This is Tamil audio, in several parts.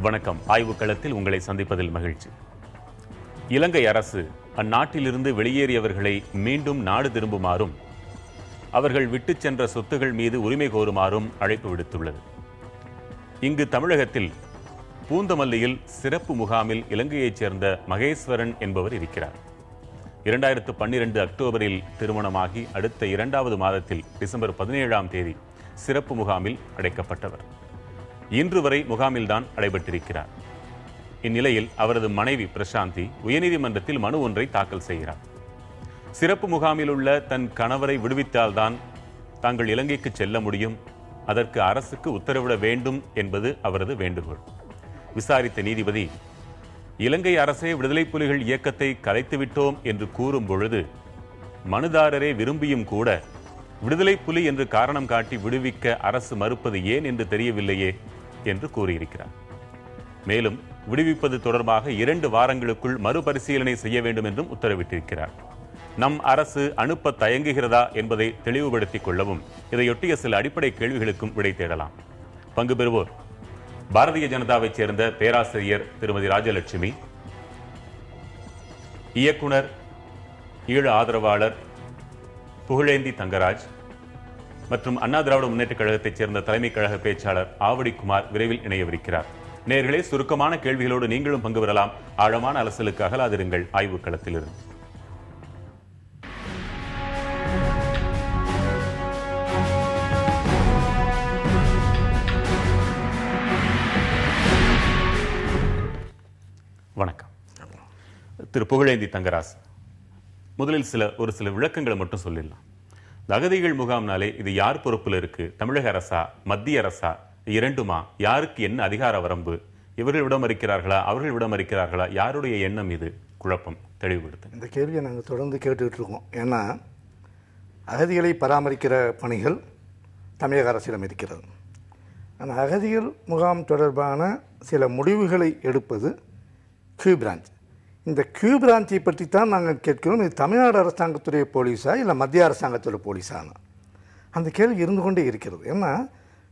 வணக்கம். ஆய்வுக்களத்தில் உங்களை சந்திப்பதில் மகிழ்ச்சி. இலங்கை அரசு அந்நாட்டிலிருந்து வெளியேறியவர்களை மீண்டும் நாடு திரும்புமாறும் அவர்கள் விட்டுச் சென்ற சொத்துகள் மீது உரிமை கோருமாறும் அழைப்பு விடுத்துள்ளது. இங்கு தமிழகத்தில் பூந்தமல்லியில் சிறப்பு முகாமில் இலங்கையைச் சேர்ந்த மகேஸ்வரன் என்பவர் இருக்கிறார். 2012 அக்டோபரில் திருமணமாகி அடுத்த 2வது மாதத்தில் டிசம்பர் 17ஆம் தேதி சிறப்பு முகாமில் அடைக்கப்பட்டவர். இன்று வரை முகாமில்தான் அடைபட்டிருக்கிறார். இந்நிலையில் அவரது மனைவி பிரசாந்தி உயர்நீதிமன்றத்தில் மனு ஒன்றை தாக்கல் செய்கிறார். சிறப்பு முகாமில் உள்ள தன் கணவரை விடுவித்தால்தான் தாங்கள் இலங்கைக்கு செல்ல முடியும், அதற்கு அரசுக்கு உத்தரவிட வேண்டும் என்பது அவரது வேண்டுகோள். விசாரித்த நீதிபதி, இலங்கை அரசே விடுதலை புலிகள் இயக்கத்தை கலைத்துவிட்டோம் என்று கூறும் பொழுது மனுதாரரே விரும்பியும் கூட விடுதலை புலி என்று காரணம் காட்டி விடுவிக்க அரசு மறுப்பது ஏன் என்று தெரியவில்லையே என்று கூறியிருக்கிறார். மேலும் விடுவிப்பது தொடர்பாக 2 வாரங்களுக்குள் மறுபரிசீலனை செய்ய வேண்டும் என்றும் உத்தரவிட்டிருக்கிறார். நம் அரசு அனுப்ப தயங்குகிறதா என்பதை தெளிவுபடுத்திக் கொள்ளவும் இதையொட்டிய சில அடிப்படை கேள்விகளுக்கும் விடை தேடலாம். பங்கு பெறுவோர் பாரதிய ஜனதாவைச் சேர்ந்த பேராசிரியர் திருமதி ராஜலட்சுமி, இயக்குனர் ஈழ ஆதரவாளர் புகழேந்தி தங்கராஜ் மற்றும் அண்ணா திராவிட முன்னேற்றக் கழகத்தைச் சேர்ந்த தலைமை கழக பேச்சாளர் ஆவடி குமார் விரைவில் இணையவிருக்கிறார். நேயர்களே, சுருக்கமான கேள்விகளோடு நீங்களும் பங்கு பெறலாம். ஆழமான அலசலுக்கு அகலாதிருங்கள். ஆய்வுக் களத்திலிருந்து வணக்கம். திரு புகழேந்தி தங்கராஜ், முதலில் ஒரு சில விளக்கங்களை மட்டும் சொல்லிடலாம். அகதிகள் முகாம்னாலே இது யார் பொறுப்புல இருக்கு? தமிழக அரசா, மத்திய அரசா, இரண்டுமா? யாருக்கு என்ன அதிகார வரம்பு? இவர்கள் விட மறுக்கிறார்களா, அவர்கள் விட மறுக்கிறார்களா? யாருடைய எண்ணம் இது? குழப்பம் தெளிவுபடுத்து. இந்த கேள்வியை நாங்கள் தொடர்ந்து கேட்டுக்கிட்டு இருக்கோம். ஏன்னா அகதிகளை பராமரிக்கிற பணிகள் தமிழக அரசிடம் இருக்கிறது. ஆனால் அகதிகள் முகாம் தொடர்பான சில முடிவுகளை எடுப்பது கியூ பிரான்ச். இந்த கியூ பிரான்ச்சை பற்றி தான் நாங்கள் கேட்கிறோம். இது தமிழ்நாடு அரசாங்கத்துடைய போலீஸா இல்லை மத்திய அரசாங்கத்துடைய போலீஸானா அந்த கேள்வி இருந்து கொண்டே இருக்கிறது. ஏன்னா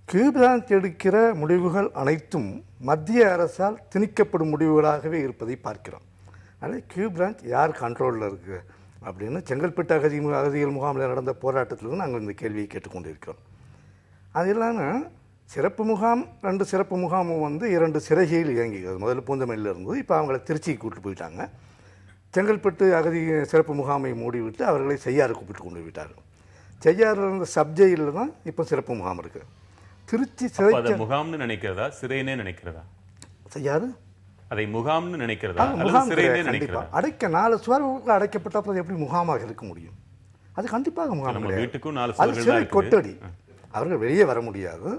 கியூ பிரான்ச் எடுக்கிற முடிவுகள் அனைத்தும் மத்திய அரசால் திணிக்கப்படும் முடிவுகளாகவே இருப்பதை பார்க்கிறோம். அதனால் கியூ பிரான்ச் யார் கண்ட்ரோலில் இருக்குது அப்படின்னு செங்கல்பட்டு அகதிகள் முகாமில் நடந்த போராட்டத்தில் நாங்கள் இந்த கேள்வியை கேட்டுக்கொண்டு இருக்கிறோம். அது இல்லாமல் சிறப்பு முகாம் 2 சிறப்பு முகாமும் 2 சிறைகளில் இயங்குகிறது. முதல்ல பூந்தமல்லியில் இருந்தது, இப்போ அவங்கள திருச்சிக்கு கூப்பிட்டு போயிட்டாங்க. செங்கல்பட்டு அகதி சிறப்பு முகாமை மூடிவிட்டு அவர்களை செய்யாறு கூப்பிட்டு கொண்டு போயிட்டார்கள். செய்யாறில் இருந்த சப்ஜெயிலில் தான் இப்போ சிறப்பு முகாம் இருக்குது. திருச்சி சிறை முகாம்னு நினைக்கிறதா, சிறைனே நினைக்கிறதா? செய்யாறு அதை முகாம்னு நினைக்கிறதா? கண்டிப்பாக அடைக்க 4 சுவர்களுக்கு அடைக்கப்பட்ட எப்படி முகாமாக இருக்க முடியும்? அது கண்டிப்பாக முகாம் வீட்டுக்கும் 4 அது சிறை கொட்டடி. அவர்கள் வெளியே வர முடியாது.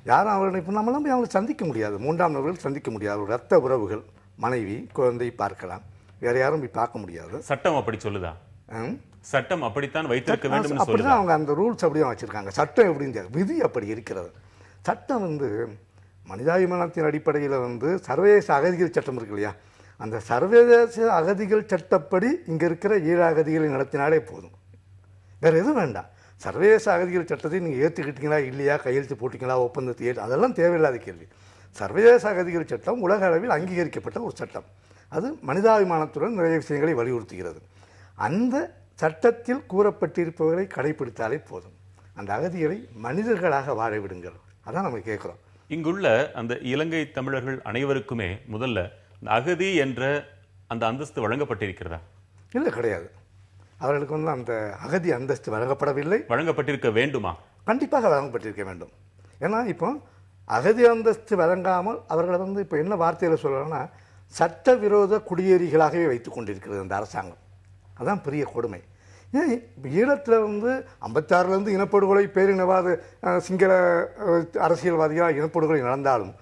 யாரும் அவர்களை இப்போ நம்மளாம் போய் அவங்களை சந்திக்க முடியாது. 3ஆம் நபர்கள் சந்திக்க முடியாது. ரத்த உறவுகள், மனைவி, குழந்தை பார்க்கலாம், வேற யாரும் போய் பார்க்க முடியாது. சட்டம் அப்படி சொல்லுதா? சட்டம் அப்படித்தான் வைத்திருக்க வேண்டும். அப்படிதான் அவங்க அந்த ரூல்ஸ் அப்படிதான் வச்சிருக்காங்க. சட்டம் எப்படின்னு விதி அப்படி இருக்கிறது. சட்டம் மனிதாபிமானத்தின் அடிப்படையில் சர்வதேச அகதிகள் சட்டம் இருக்கு இல்லையா, அந்த சர்வதேச அகதிகள் சட்டப்படி இங்கே இருக்கிற ஈழ அகதிகளை நடத்தினாலே போதும், வேற எதுவும் வேண்டாம். சர்வதேச அகதிகள் சட்டத்தை நீங்கள் ஏற்றுக்கிட்டீங்களா இல்லையா, கையெழுத்து போட்டிங்களா, ஒப்பந்தத்தை அதெல்லாம் தேவையில்லாத கேள்வி. சர்வதேச அகதிகள் சட்டம் உலக அளவில் அங்கீகரிக்கப்பட்ட ஒரு சட்டம். அது மனிதாபிமானத்துடன் நிறைய விஷயங்களை வலியுறுத்துகிறது. அந்த சட்டத்தில் கூறப்பட்டிருப்பவர்களை கடைபிடித்தாலே போதும். அந்த அகதிகளை மனிதர்களாக வாழ விடுங்கள், அதான் நம்ம கேட்குறோம். இங்குள்ள அந்த இலங்கை தமிழர்கள் அனைவருக்குமே முதல்ல அகதி என்ற அந்த அந்தஸ்து வழங்கப்பட்டிருக்கிறதா? இல்லை, கிடையாது. அவர்களுக்கு அந்த அகதி அந்தஸ்து வழங்கப்படவில்லை. வழங்கப்பட்டிருக்க வேண்டுமா? கண்டிப்பாக வழங்கப்பட்டிருக்க வேண்டும். ஏன்னா இப்போ அகதி அந்தஸ்து வழங்காமல் அவர்களை இப்போ என்ன வார்த்தையில் சொல்லணும்னா சட்டவிரோத குடியேறிகளாகவே வைத்து கொண்டிருக்கிறது அந்த அரசாங்கம். அதான் பெரிய கொடுமை. ஏன் ஈழத்தில் 56 இனப்படுகொலை, பேரினவாத சிங்கள அரசியல்வாதிகளாக இனப்படுகொலை நடந்தாலும்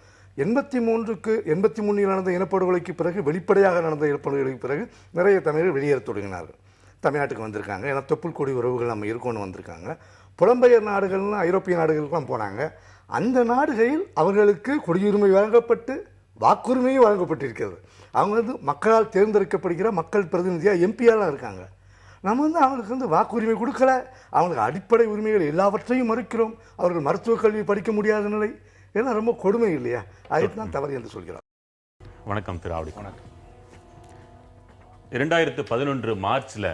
83 நடந்த இனப்படுகொலைக்கு பிறகு, வெளிப்படையாக நடந்த இனப்படுகொலைக்கு பிறகு நிறைய தமிழர்கள் வெளியேற தொடங்கினார்கள். தமிழ்நாட்டுக்கு வந்திருக்காங்க. ஏன்னா தொப்புள் கொடி உறவுகள் நம்ம இருக்கணும்னு வந்திருக்காங்க. புலம்பெயர் நாடுகள்னு ஐரோப்பிய நாடுகளுக்கெல்லாம் போனாங்க. அந்த நாடுகளில் அவர்களுக்கு குடியுரிமை வழங்கப்பட்டு வாக்குரிமையும் வழங்கப்பட்டிருக்கிறது. அவங்க மக்களால் தேர்ந்தெடுக்கப்படுகிற மக்கள் பிரதிநிதியாக எம்பியாலாம் இருக்காங்க. நம்ம அவங்களுக்கு வாக்குரிமை கொடுக்கல, அவங்களுக்கு அடிப்படை உரிமைகள் எல்லாவற்றையும் மறுக்கிறோம். அவர்கள் மருத்துவக் கல்வி படிக்க முடியாத நிலை, இதெல்லாம் ரொம்ப கொடுமை இல்லையா? அதுக்கு தான் தவறு என்று சொல்கிறார். வணக்கம் திரு ஆவடி. வணக்கம். 2011 மார்ச்ல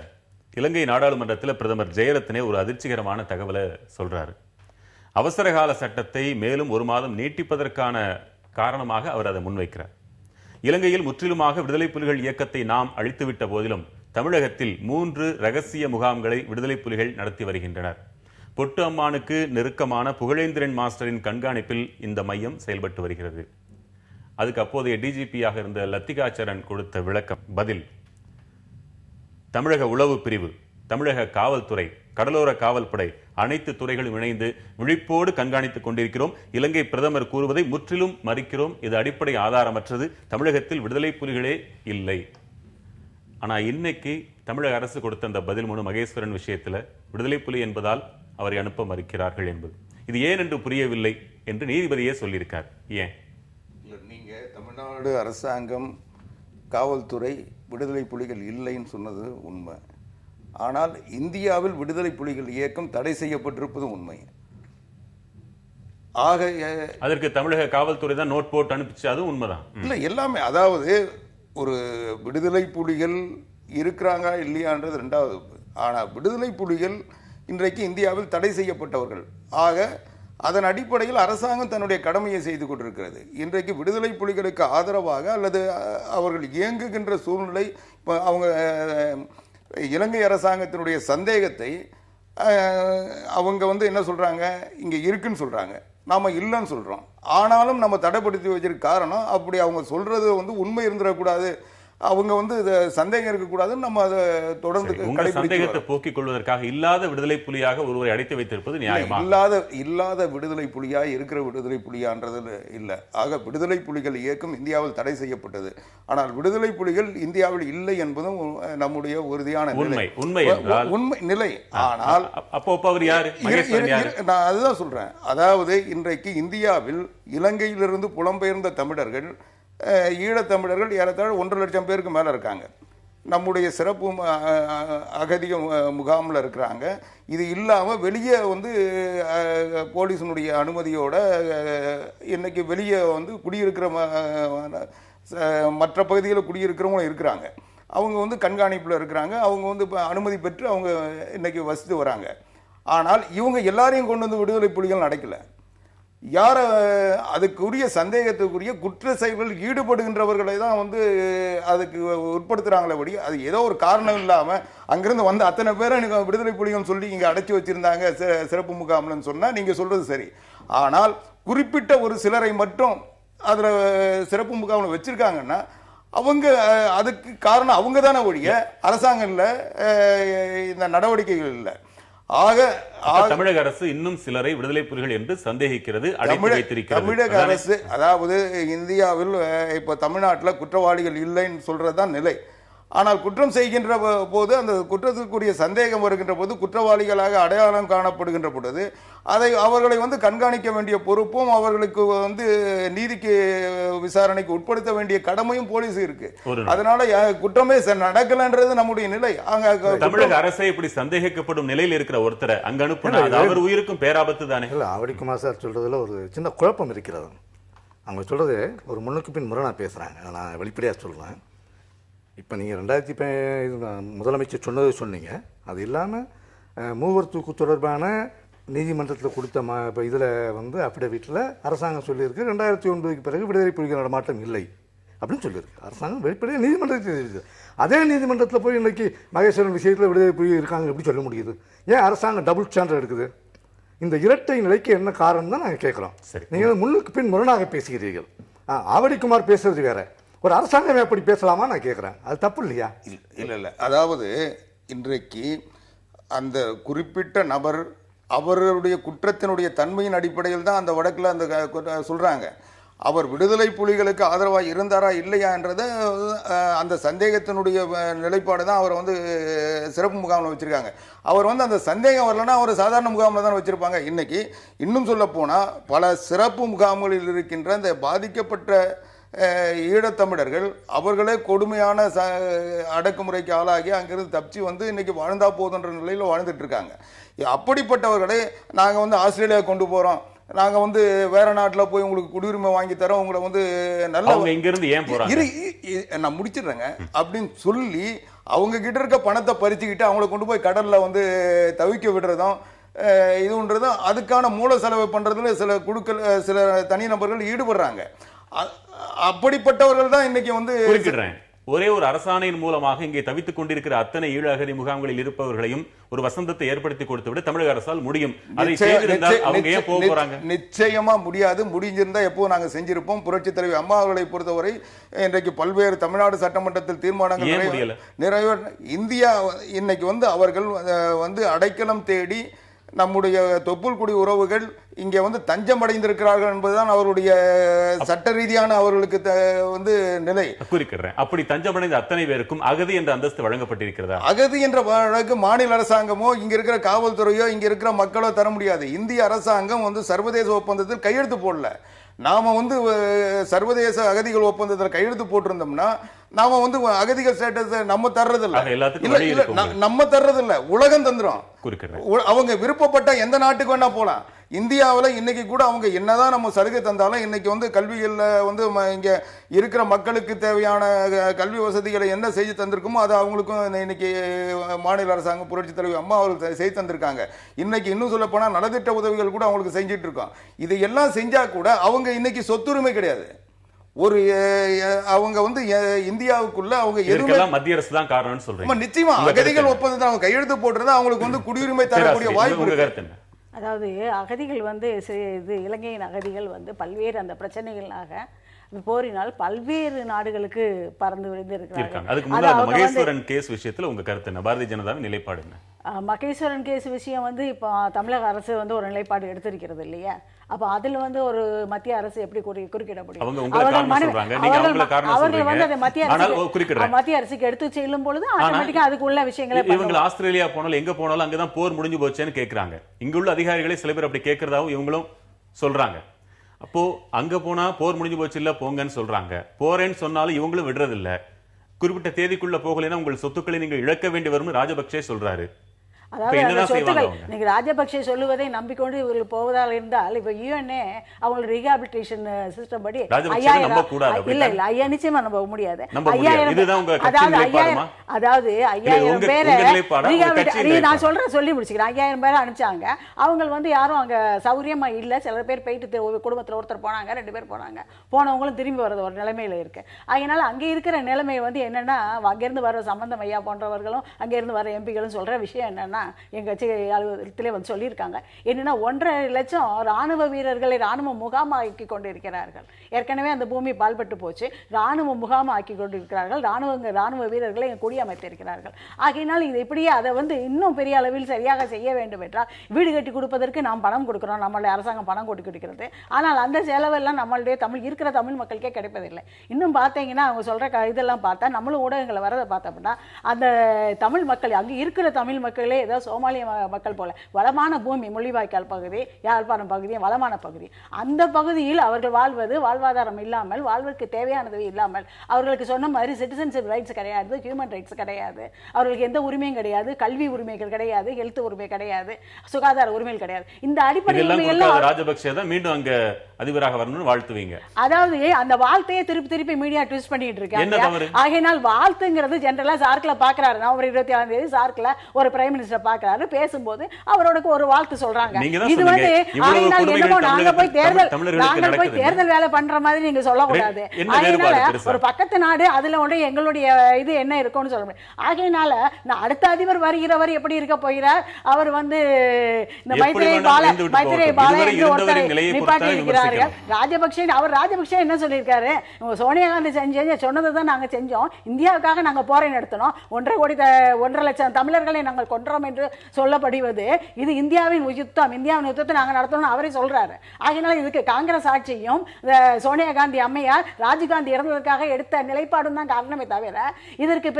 இலங்கை நாடாளுமன்றத்தில் பிரதமர் ஜெயரத்னே ஒரு அதிர்ச்சிகரமான தகவலை சொல்றாரு. அவசரகால சட்டத்தை மேலும் 1 மாதம் நீட்டிப்பதற்கான காரணமாக அவர் அதை முன்வைக்கிறார். இலங்கையில் முற்றிலுமாக விடுதலை புலிகள் இயக்கத்தை நாம் அழித்துவிட்ட போதிலும் தமிழகத்தில் 3 ரகசிய முகாம்களை விடுதலை புலிகள் நடத்தி வருகின்றனர். பொட்டு அம்மானுக்கு நெருக்கமான புகழேந்திரன் மாஸ்டரின் கண்காணிப்பில் இந்த மையம் செயல்பட்டு வருகிறது. அதுக்கு அப்போதைய டிஜிபியாக இருந்த லத்திகாச்சரன் கொடுத்த விளக்கம் பதில்: தமிழக உளவு பிரிவு, தமிழக காவல்துறை, கடலோர காவல்படை அனைத்து துறைகளும் இணைந்து விழிப்போடு கண்காணித்துக் கொண்டிருக்கிறோம். இலங்கை பிரதமர் கூறுவதை முற்றிலும் மறுக்கிறோம். இது அடிப்படை ஆதாரமற்றது. தமிழகத்தில் விடுதலை புலிகளே இல்லை. ஆனா இன்னைக்கு தமிழக அரசு கொடுத்த அந்த பதில் மனு மகேஸ்வரன் விஷயத்துல விடுதலை புலி என்பதால் அவரை அனுப்ப மறுக்கிறார்கள் என்பது இது ஏன் என்று புரியவில்லை என்று நீதிபதியே சொல்லியிருக்கார். ஏன் நீங்க தமிழ்நாடு அரசாங்கம் காவல்துறை விடுதலை புலிகள் இல்லைன்னு சொன்னது உண்மை. ஆனால் இந்தியாவில் விடுதலை புலிகள் இயக்கம் தடை செய்யப்பட்டிருப்பது உண்மை. ஆக அதற்கு தமிழக காவல்துறை தான் நோட் போட்டு அனுப்பிச்சு, அதுவும் உண்மைதான். இல்ல எல்லாமே, அதாவது ஒரு விடுதலை புலிகள் இருக்கிறாங்க இல்லையான்றது ரெண்டாவது. ஆனால் விடுதலை புலிகள் இன்றைக்கு இந்தியாவில் தடை செய்யப்பட்டவர்கள். ஆக அதன் அடிப்படையில் அரசாங்கம் தன்னுடைய கடமையை செய்து கொண்டிருக்கிறது. இன்றைக்கு விடுதலை புலிகளுக்கு ஆதரவாக அல்லது அவர்கள் இயங்குகின்ற சூழ்நிலை, அவங்க இலங்கை அரசாங்கத்தினுடைய சந்தேகத்தை அவங்க என்ன சொல்றாங்க, இங்க இருக்குன்னு சொல்றாங்க, நாம இல்லைன்னு சொல்றோம். ஆனாலும் நம்ம தடைப்படுத்தி வச்சிருக்க காரணம், அப்படி அவங்க சொல்றது உண்மை இருந்துடக்கூடாது, அவங்க சந்தேகம் இருக்கக்கூடாதுன்னு நம்ம அதை தொடர்ந்து சந்தேகத்தை போக்கிக் கொள்வதற்காக இல்லாத விடுதலை புலியாக ஒருவரை அடைத்து வைத்திருப்பது நியாயமா? இல்லாத விடுதலை புலியா இருக்கிற விடுதலை புலியான்றது இல்ல. ஆக விடுதலை புலிகள் இயக்கம் இந்தியாவில் தடை செய்யப்பட்டது. ஆனால் விடுதலை புலிகள் இந்தியாவில் இல்லை என்பதும் நம்முடைய உறுதியான உண்மை நிலை. ஆனால் அப்போ அவர் யாரு? நான் அதுதான் சொல்றேன். அதாவது இன்றைக்கு இந்தியாவில் இலங்கையிலிருந்து புலம்பெயர்ந்த தமிழர்கள், ஈழத்தமிழர்கள் ஏறத்தாழ 1.5 லட்சம் பேருக்கு மேல இருக்காங்க. நம்முடைய சிறப்பு அகதிக முகாமில் இருக்கிறாங்க. இது இல்லாம வெளியே போலீஸினுடைய அனுமதியோட இன்னைக்கு வெளியே குடியிருக்கிற மற்ற பகுதிகளில் குடியிருக்கிறவங்களும் இருக்கிறாங்க. அவங்க கண்காணிப்பில் இருக்கிறாங்க. அவங்க அனுமதி பெற்று அவங்க இன்னைக்கு வசித்து வராங்க. ஆனால் இவங்க எல்லாரையும் கொண்டு விடுதலை புலிகள் நடக்கல. யார அதுக்குரிய சந்தேகத்துக்குரிய குற்ற செயல்களில் ஈடுபடுகின்றவர்களை தான் அதுக்கு உட்படுத்துறாங்களே படி, அது ஏதோ ஒரு காரணம் இல்லாம அங்கிருந்து வந்த அத்தனை பேரை விடுதலை புலிகள் சொல்லி இங்க அடைச்சி வச்சிருந்தாங்க சிறப்பு முகாம்லன்னு சொன்னா நீங்க சொல்றது சரி. ஆனால் குறிப்பிட்ட ஒரு சிலரை மட்டும் அதுல சிறப்பு முகாம்ல வச்சிருக்காங்கன்னா அவங்க அதுக்கு காரணம் அவங்க தானே ஒழிய அரசாங்கம் இல்ல, இந்த நடவடிக்கைகள் இல்லை. தமிழக அரசு இன்னும் சிலரை விடுதலை புலிகள் என்று சந்தேகிக்கிறது. தமிழக அரசு, அதாவது இந்தியாவில் இப்ப தமிழ்நாட்டில் குற்றவாளிகள் இல்லைன்னு சொல்றதுதான் நிலை. ஆனால் குற்றம் செய்கின்ற போது, அந்த குற்றத்திற்குரிய சந்தேகம் வருகின்ற போது, குற்றவாளிகளாக அடையாளம் காணப்படுகின்ற பொழுது அதை அவர்களை கண்காணிக்க வேண்டிய பொறுப்பும் அவர்களுக்கு நீதிக்கு விசாரணைக்கு உட்படுத்த வேண்டிய கடமையும் போலீஸ் இருக்கு. அதனால குற்றமே நடக்கலன்றது நம்முடைய நிலை. தமிழக அரசை இப்படி சந்தேகிக்கப்படும் நிலையில் இருக்கிற ஒருத்தரை அங்க அனுப்புனா அவர் உயிருக்கும் பேராபத்து தானே? ஆவடிக்குமார் சார் சொல்றதுல ஒரு சின்ன குழப்பம் இருக்கிறது. அவங்க சொல்றது ஒரு முன்னுக்கு பின் முரணா பேசுறாங்க. நான் வெளிப்படையா சொல்றேன். இப்போ நீங்கள் 2000 முதலமைச்சர் சொன்னது சொன்னீங்க. அது இல்லாமல் மூவர் தூக்கு தொடர்பான நீதிமன்றத்தில் கொடுத்த இப்போ இதில் அஃபிடவிட்டில் அரசாங்கம் சொல்லியிருக்கு 2009க்கு பிறகு விடுதலை புலிகள் நடமாட்டம் இல்லை அப்படின்னு சொல்லியிருக்கு. அரசாங்கம் வெளிப்படையாக நீதிமன்றத்தில் இருக்குது. அதே நீதிமன்றத்தில் போய் இன்றைக்கி மகேஸ்வரன் விஷயத்தில் விடுதலை புலிகள் இருக்காங்க எப்படி சொல்ல முடியுது? ஏன் அரசாங்கம் டபுள் ஸ்டாண்டர்ட் எடுக்குது? இந்த இரட்டை நிலைக்கு என்ன காரணம் தான் நாங்கள் கேட்குறோம். நீங்கள் முன்னுக்கு பின் முரணாக பேசுகிறீர்கள். ஆவடிக்குமார் பேசுறது வேற, ஒரு அரசாங்கம் எப்படி பேசலாமா நான் கேட்குறேன். அது தப்பு இல்லையா? இல்லை. அதாவது இன்றைக்கு அந்த குறிப்பிட்ட நபர் அவர்களுடைய குற்றத்தினுடைய தன்மையின் அடிப்படையில் தான் அந்த வழக்கில் அந்த சொல்றாங்க. அவர் விடுதலை புலிகளுக்கு ஆதரவாக இருந்தாரா இல்லையா என்றதை அந்த சந்தேகத்தினுடைய நிலைப்பாடு தான் அவர் சிறப்பு முகாமில் வச்சிருக்காங்க. அவர் அந்த சந்தேகம் வரலன்னா அவர் சாதாரண முகாமில் தான் வச்சிருப்பாங்க. இன்னைக்கு இன்னும் சொல்ல போனால் பல சிறப்பு முகாம்களில் இருக்கின்ற இந்த பாதிக்கப்பட்ட ஈழத்தமிழர்கள் அவர்களே கொடுமையான அடக்குமுறைக்கு ஆளாகி அங்கிருந்து தப்பிச்சு இன்னைக்கு வாழ்ந்தா போதுன்ற நிலையில் வாழ்ந்துட்டு இருக்காங்க. அப்படிப்பட்டவர்களை நாங்கள் ஆஸ்திரேலியா கொண்டு போகிறோம், நாங்க வந்து வேற நாட்டுல போய் உங்களுக்கு குடியுரிமை வாங்கி தரோம், உங்களை வந்து நல்ல இங்க இருந்து ஏன் போறாங்க, நான் முடிச்சிடுறேங்க அப்படின்னு சொல்லி அவங்க கிட்ட இருக்க பணத்தை பறிச்சுக்கிட்டு அவங்கள கொண்டு போய் கடல்ல வந்து தவிக்க விடுறதும் இதுன்றதும் அதுக்கான மூல செலவு பண்றதுல சில குழுக்கள் சில தனிநபர்கள் ஈடுபடுறாங்க. அப்படிப்பட்டவர்கள் தான் இன்னைக்கு வந்து ஒரே ஒரு அரசாணையின் மூலமாக இங்கே தவித்துக் கொண்டிருக்கிற அத்தனை ஈழ அகதி முகாம்களில் இருப்பவர்களையும் ஒரு வசந்தத்தை ஏற்படுத்தி கொடுத்து விட தமிழக அரசால் முடியும். அதை செய்திருந்தால் அவங்க ஏன் போக போறாங்க? நிச்சயமா முடியாது. முடிஞ்சிருந்தா எப்போ நாங்க செஞ்சிருப்போம். புரட்சி தலைவி அம்மா அவர்களை பொறுத்தவரை இன்றைக்கு பல்வேறு தமிழ்நாடு சட்டமன்றத்தில் தீர்மானங்கள் நிறைவேற இந்தியா இன்னைக்கு வந்து அவர்கள் வந்து அடைக்கலம் தேடி நம்முடைய தொப்புள் குடி உறவுகள் இங்கே வந்து தஞ்சம் அடைந்திருக்கிறார்கள் என்பதுதான் அவருடைய சட்ட ரீதியான அவர்களுக்கு வந்து நிலை. குறிக்கிறேன். அப்படி தஞ்சம் அடைந்த அத்தனை பேருக்கும் அகதி என்ற அந்தஸ்து வழங்கப்பட்டிருக்கிறதா? அகதி என்ற வழக்கு மாநில அரசாங்கமோ இங்க இருக்கிற காவல்துறையோ இங்க இருக்கிற மக்களோ தர முடியாது. இந்திய அரசாங்கம் வந்து சர்வதேச ஒப்பந்தத்தில் கையெழுத்து போடல. நாம வந்து சர்வதேச அகதிகள் ஒப்பந்தத்தில் கையெழுத்து போட்டிருந்தோம்னா நாம வந்து அகதிகள் ஸ்டேட்டஸ் நம்ம தர்றதில்ல, நம்ம தர்றதில்ல, உலகம் தந்துரும். அவங்க விருப்பப்பட்ட எந்த நாட்டுக்கு வேணா போலாம். இந்தியாவில் இன்னைக்கு கூட அவங்க என்னதான் நம்ம சலுகை தந்தாலும் இன்னைக்கு வந்து கல்விகளில் வந்து இங்க இருக்கிற மக்களுக்கு தேவையான கல்வி வசதிகளை என்ன செய்து தந்திருக்குமோ அதை அவங்களுக்கும் இன்னைக்கு மாநில அரசாங்கம் புரட்சி தலைவி அம்மா அவர்கள் செய்து தந்திருக்காங்க. இன்னைக்கு இன்னும் சொல்ல போனா நலத்திட்ட உதவிகள் கூட அவங்களுக்கு செஞ்சிட்டு இருக்கோம். இது எல்லாம் செஞ்சா கூட அவங்க இன்னைக்கு சொத்துரிமை கிடையாது. ஒரு அவங்க வந்து இந்தியாவுக்குள்ள அவங்க எதுவும் மத்திய அரசு தான் காரணம்னு சொல்றீங்க. நிச்சயமா அகதிகள் ஒப்பந்தத்தை அவங்க கையெழுத்து போட்டுருந்தா அவங்களுக்கு வந்து குடியுரிமை தரக்கூடிய வாய்ப்பு இருக்கு. அதாவது அகதிகள் வந்து இது இலங்கையின் அகதிகள் வந்து பல்வேறு அந்த பிரச்சனைகளாக போரினால் பல்வேறு நாடுகளுக்கு பறந்து விழுந்து இருக்கிறாங்க. அதுக்கு முன்னாடி மகேஸ்வரன் கேஸ் விஷயத்துல உங்க கருத்து என்ன? பாரதிய ஜனதாவின் நிலைப்பாடு என்ன? மகேஸ்வரன் கேஸ் விஷயம் வந்து இப்போ தமிழக அரசு வந்து ஒரு நிலைப்பாடு எடுத்திருக்கிறது இல்லையா? அப்ப அதுல வந்து ஒரு மத்திய அரசு எப்படி குறுக்கிட முடியும்? அவர்கள் வந்து அதை மத்திய அரசுக்கு எடுத்து செல்லும் பொழுது ஆட்டோமேட்டிக்கா அதுக்குள்ள விஷயங்களை இவங்க ஆஸ்திரேலியா போனாலும் எங்க போனாலும் அங்கதான் போர் முடிஞ்சு போச்சேன்னு கேக்குறாங்க. இங்குள்ள அதிகாரிகளே சில பேர் அப்படி கேட்கறதாவும் இவங்களும் சொல்றாங்க. அப்போ அங்க போனா போர் முடிஞ்சு போச்சு இல்ல போங்கன்னு சொல்றாங்க. போறேன்னு சொன்னாலும் இவங்களும் விடுறது இல்ல. குறிப்பிட்ட தேதிக்குள்ள போகலைன்னா உங்கள் சொத்துக்களை நீங்க இழக்க வேண்டி வரும்னு ராஜபக்சே சொல்றாரு. நீங்க ராஜபக்சே சொல்லுவதை நம்பிக்கொண்டு இவர்கள் போவதாக இருந்தால் இப்ப யூஎன்ஏ அவங்களோட ரீஹாபிலிட்டேஷன் சிஸ்டம் படி 5000 இல்ல இல்ல நிச்சயமா நம்ப முடியாது. 5000 அதாவது 5000 பேரை நான் சொல்லி முடிச்சுக்கிறேன். 5000 பேரை அனுப்பிச்சாங்க. அவங்க வந்து யாரும் அங்க சௌரியமா இல்ல. சில பேர் போயிட்டு குடும்பத்துல ஒருத்தர் போனாங்க, 2 பேர் போனாங்க. போனவங்களும் திரும்பி வர்றது ஒரு நிலைமையில இருக்கு. அதனால அங்க இருக்கிற நிலைமை வந்து என்னன்னா அங்கிருந்து வர சம்பந்தம் ஐயா போன்றவர்களும் அங்கிருந்து வர எம்பிகளும் சொல்ற விஷயம் என்னன்னா எங்க கட்சி அலுவலகத்திலே வந்து சொல்லியிருக்காங்க. என்னன்னா 1.5 லட்சம் ராணுவ வீரர்களை ராணுவ முகாமாக்கி கொண்டிருக்கிறார்கள். ஏற்கனவே அந்த பூமி பால்பட்டு போச்சு. ராணுவ முகாமாக்கி கொண்டிருக்கிறார்கள். ராணுவ வீரர்களை குடியமைத்திருக்கிறார்கள். ஆகையினால் இது இப்படியே அதை வந்து இன்னும் பெரிய அளவில் சரியாக செய்ய வேண்டும் என்றால் வீடு கட்டி கொடுப்பதற்கு நாம் பணம் கொடுக்கிறோம். நம்மளுடைய அரசாங்கம் பணம் கொடுக்கிறது. ஆனால் அந்த செலவெல்லாம் நம்மளுடைய இருக்கிற தமிழ் மக்களுக்கே கிடைப்பதில்லை. இன்னும் பார்த்தீங்கன்னா அவங்க சொல்ற இதெல்லாம் பார்த்தா நம்மளும் ஊடகங்களை வரதை பார்த்தோம்னா அந்த தமிழ் மக்கள் அங்கே இருக்கிற தமிழ் மக்களே ஏதோ சோமாலிய மக்கள் போல வளமான பூமி, முள்ளிவாய்க்கால் பகுதி, யாழ்ப்பாணம் பகுதி வளமான பகுதி. அந்த பகுதியில் அவர்கள் வாழ்வது வாழ்வாதாரம் இல்லாமல், வாழ்வதற்கு தேவையானது இல்லாமல், அவர்களுக்கு சொன்ன மாதிரி சிட்டிசன்ஷிப் ரைட்ஸ் கிடையாது, ஹியூமன் ரைட்ஸ் கிடையாது, அவர்களுக்கு எந்த உரிமையும் கிடையாது, கல்வி உரிமைகள் கிடையாது, ஹெல்த் உரிமை கிடையாது, சுகாதார உரிமைகள் கிடையாது. இந்த அடிப்படையில் ராஜபக்சே தான் மீண்டும் அங்க அதிபராக வரணும்னு வாழ்த்துவீங்க. அதாவது அந்த வாழ்த்தையே திருப்பி மீடியா ட்விஸ்ட் பண்ணிட்டு இருக்காங்க. ஆகையினால் வாழ்த்துங்கிறது ஜெனரலா சார்க்ல பாக்குறாரு. நவம்பர் 27ஆம் தேதி சார்க்ல ஒரு பிரைம் மினிஸ்டர் பாக்குறாரு. பேசும்போது அவரோட ஒரு வாழ்த்து சொல்றாங்க. இது வந்து என்னமோ நாங்க போய் தேர்தல் வேலை பண்ற மாதிரி நீங்க சொல்லக்கூடாது. ஆகையினால ஒரு பக்கத்து நாடு அதுல ஒன்று எங்களுடைய இது என்ன இருக்கும்னு சொல்ல முடியும். ஆகையினால அடுத்த அதிபர் வருகிறவர் எப்படி இருக்க போகிறார்? அவர் வந்து இந்த மைத்ரேயி பால என்று ஒருத்தரை நிப்பாட்டி இருக்கிறார்கள். ராஜபக்சே என்ன சொல்லியிருக்காரு? சோனியா காந்தி சொன்னதுதான் நாங்க செஞ்சோம். இந்தியாவுக்காக நாங்க போரை நடத்தணும். 1.5 லட்சம் தமிழர்களை நாங்கள் கொன்றோம் என்று சொல்லப்படுவது இது இந்தியாவின் யுத்தம். இந்தியாவின் யுத்தத்தை நாங்க நடத்தணும் அவரே சொல்றாரு. ஆகையினால இதுக்கு காங்கிரஸ் ஆட்சியும் சோனியா காந்தி அம்மையார் ராஜீவ்காந்தி இறந்ததற்காக எடுத்த நிலைப்பாடும் தான் காரணமே தவிர இதற்கு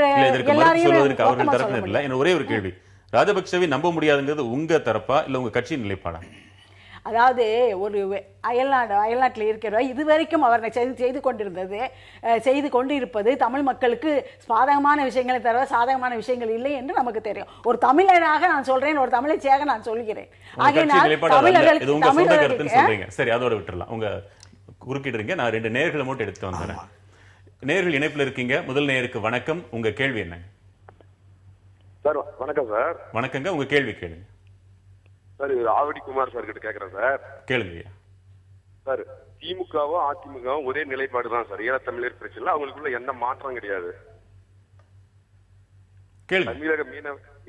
எல்லாரையும் ஒரே ஒரு கேள்வி, ராஜபக்சேவை நம்ப முடியாதுங்கிறது உங்க தரப்பா இல்ல உங்க கட்சியின் நிலைப்பாடா? அதாவது ஒரு அயல்நாட்டில் இருக்கிற இதுவரைக்கும் அவர் செய்து கொண்டிருப்பது தமிழ் மக்களுக்கு சாதகமான விஷயங்களை தவிர சாதகமான விஷயங்கள் இல்லை என்று நமக்கு தெரியும். ஒரு தமிழராக நான் சொல்றேன், ஒரு தமிழச்சியாக நான் சொல்கிறேன். சரி, அதோட விட்டுறலாம். உங்க குறுக்கிடுறீங்க. நான் 2 நேயர்களை மட்டும் எடுத்து வந்துறேன். நேயர்கள் இணைப்புல இருக்கீங்க. முதல் நேயருக்கு வணக்கம். உங்க கேள்வி என்ன? சார் வணக்கம் சார். வணக்கங்க. உங்க கேள்வி கேளுங்க சார். ஆவடி குமார் சார் கிட்ட கேக்குறேன் சார். கேளுங்க சார். திமுகவும் அதிமுகவும் ஒரே நிலைப்பாடு தான் சார். ஈழத்தமிழர் பிரச்சனை அவங்களுக்குள்ள எந்த மாற்றம் கிடையாது. தமிழக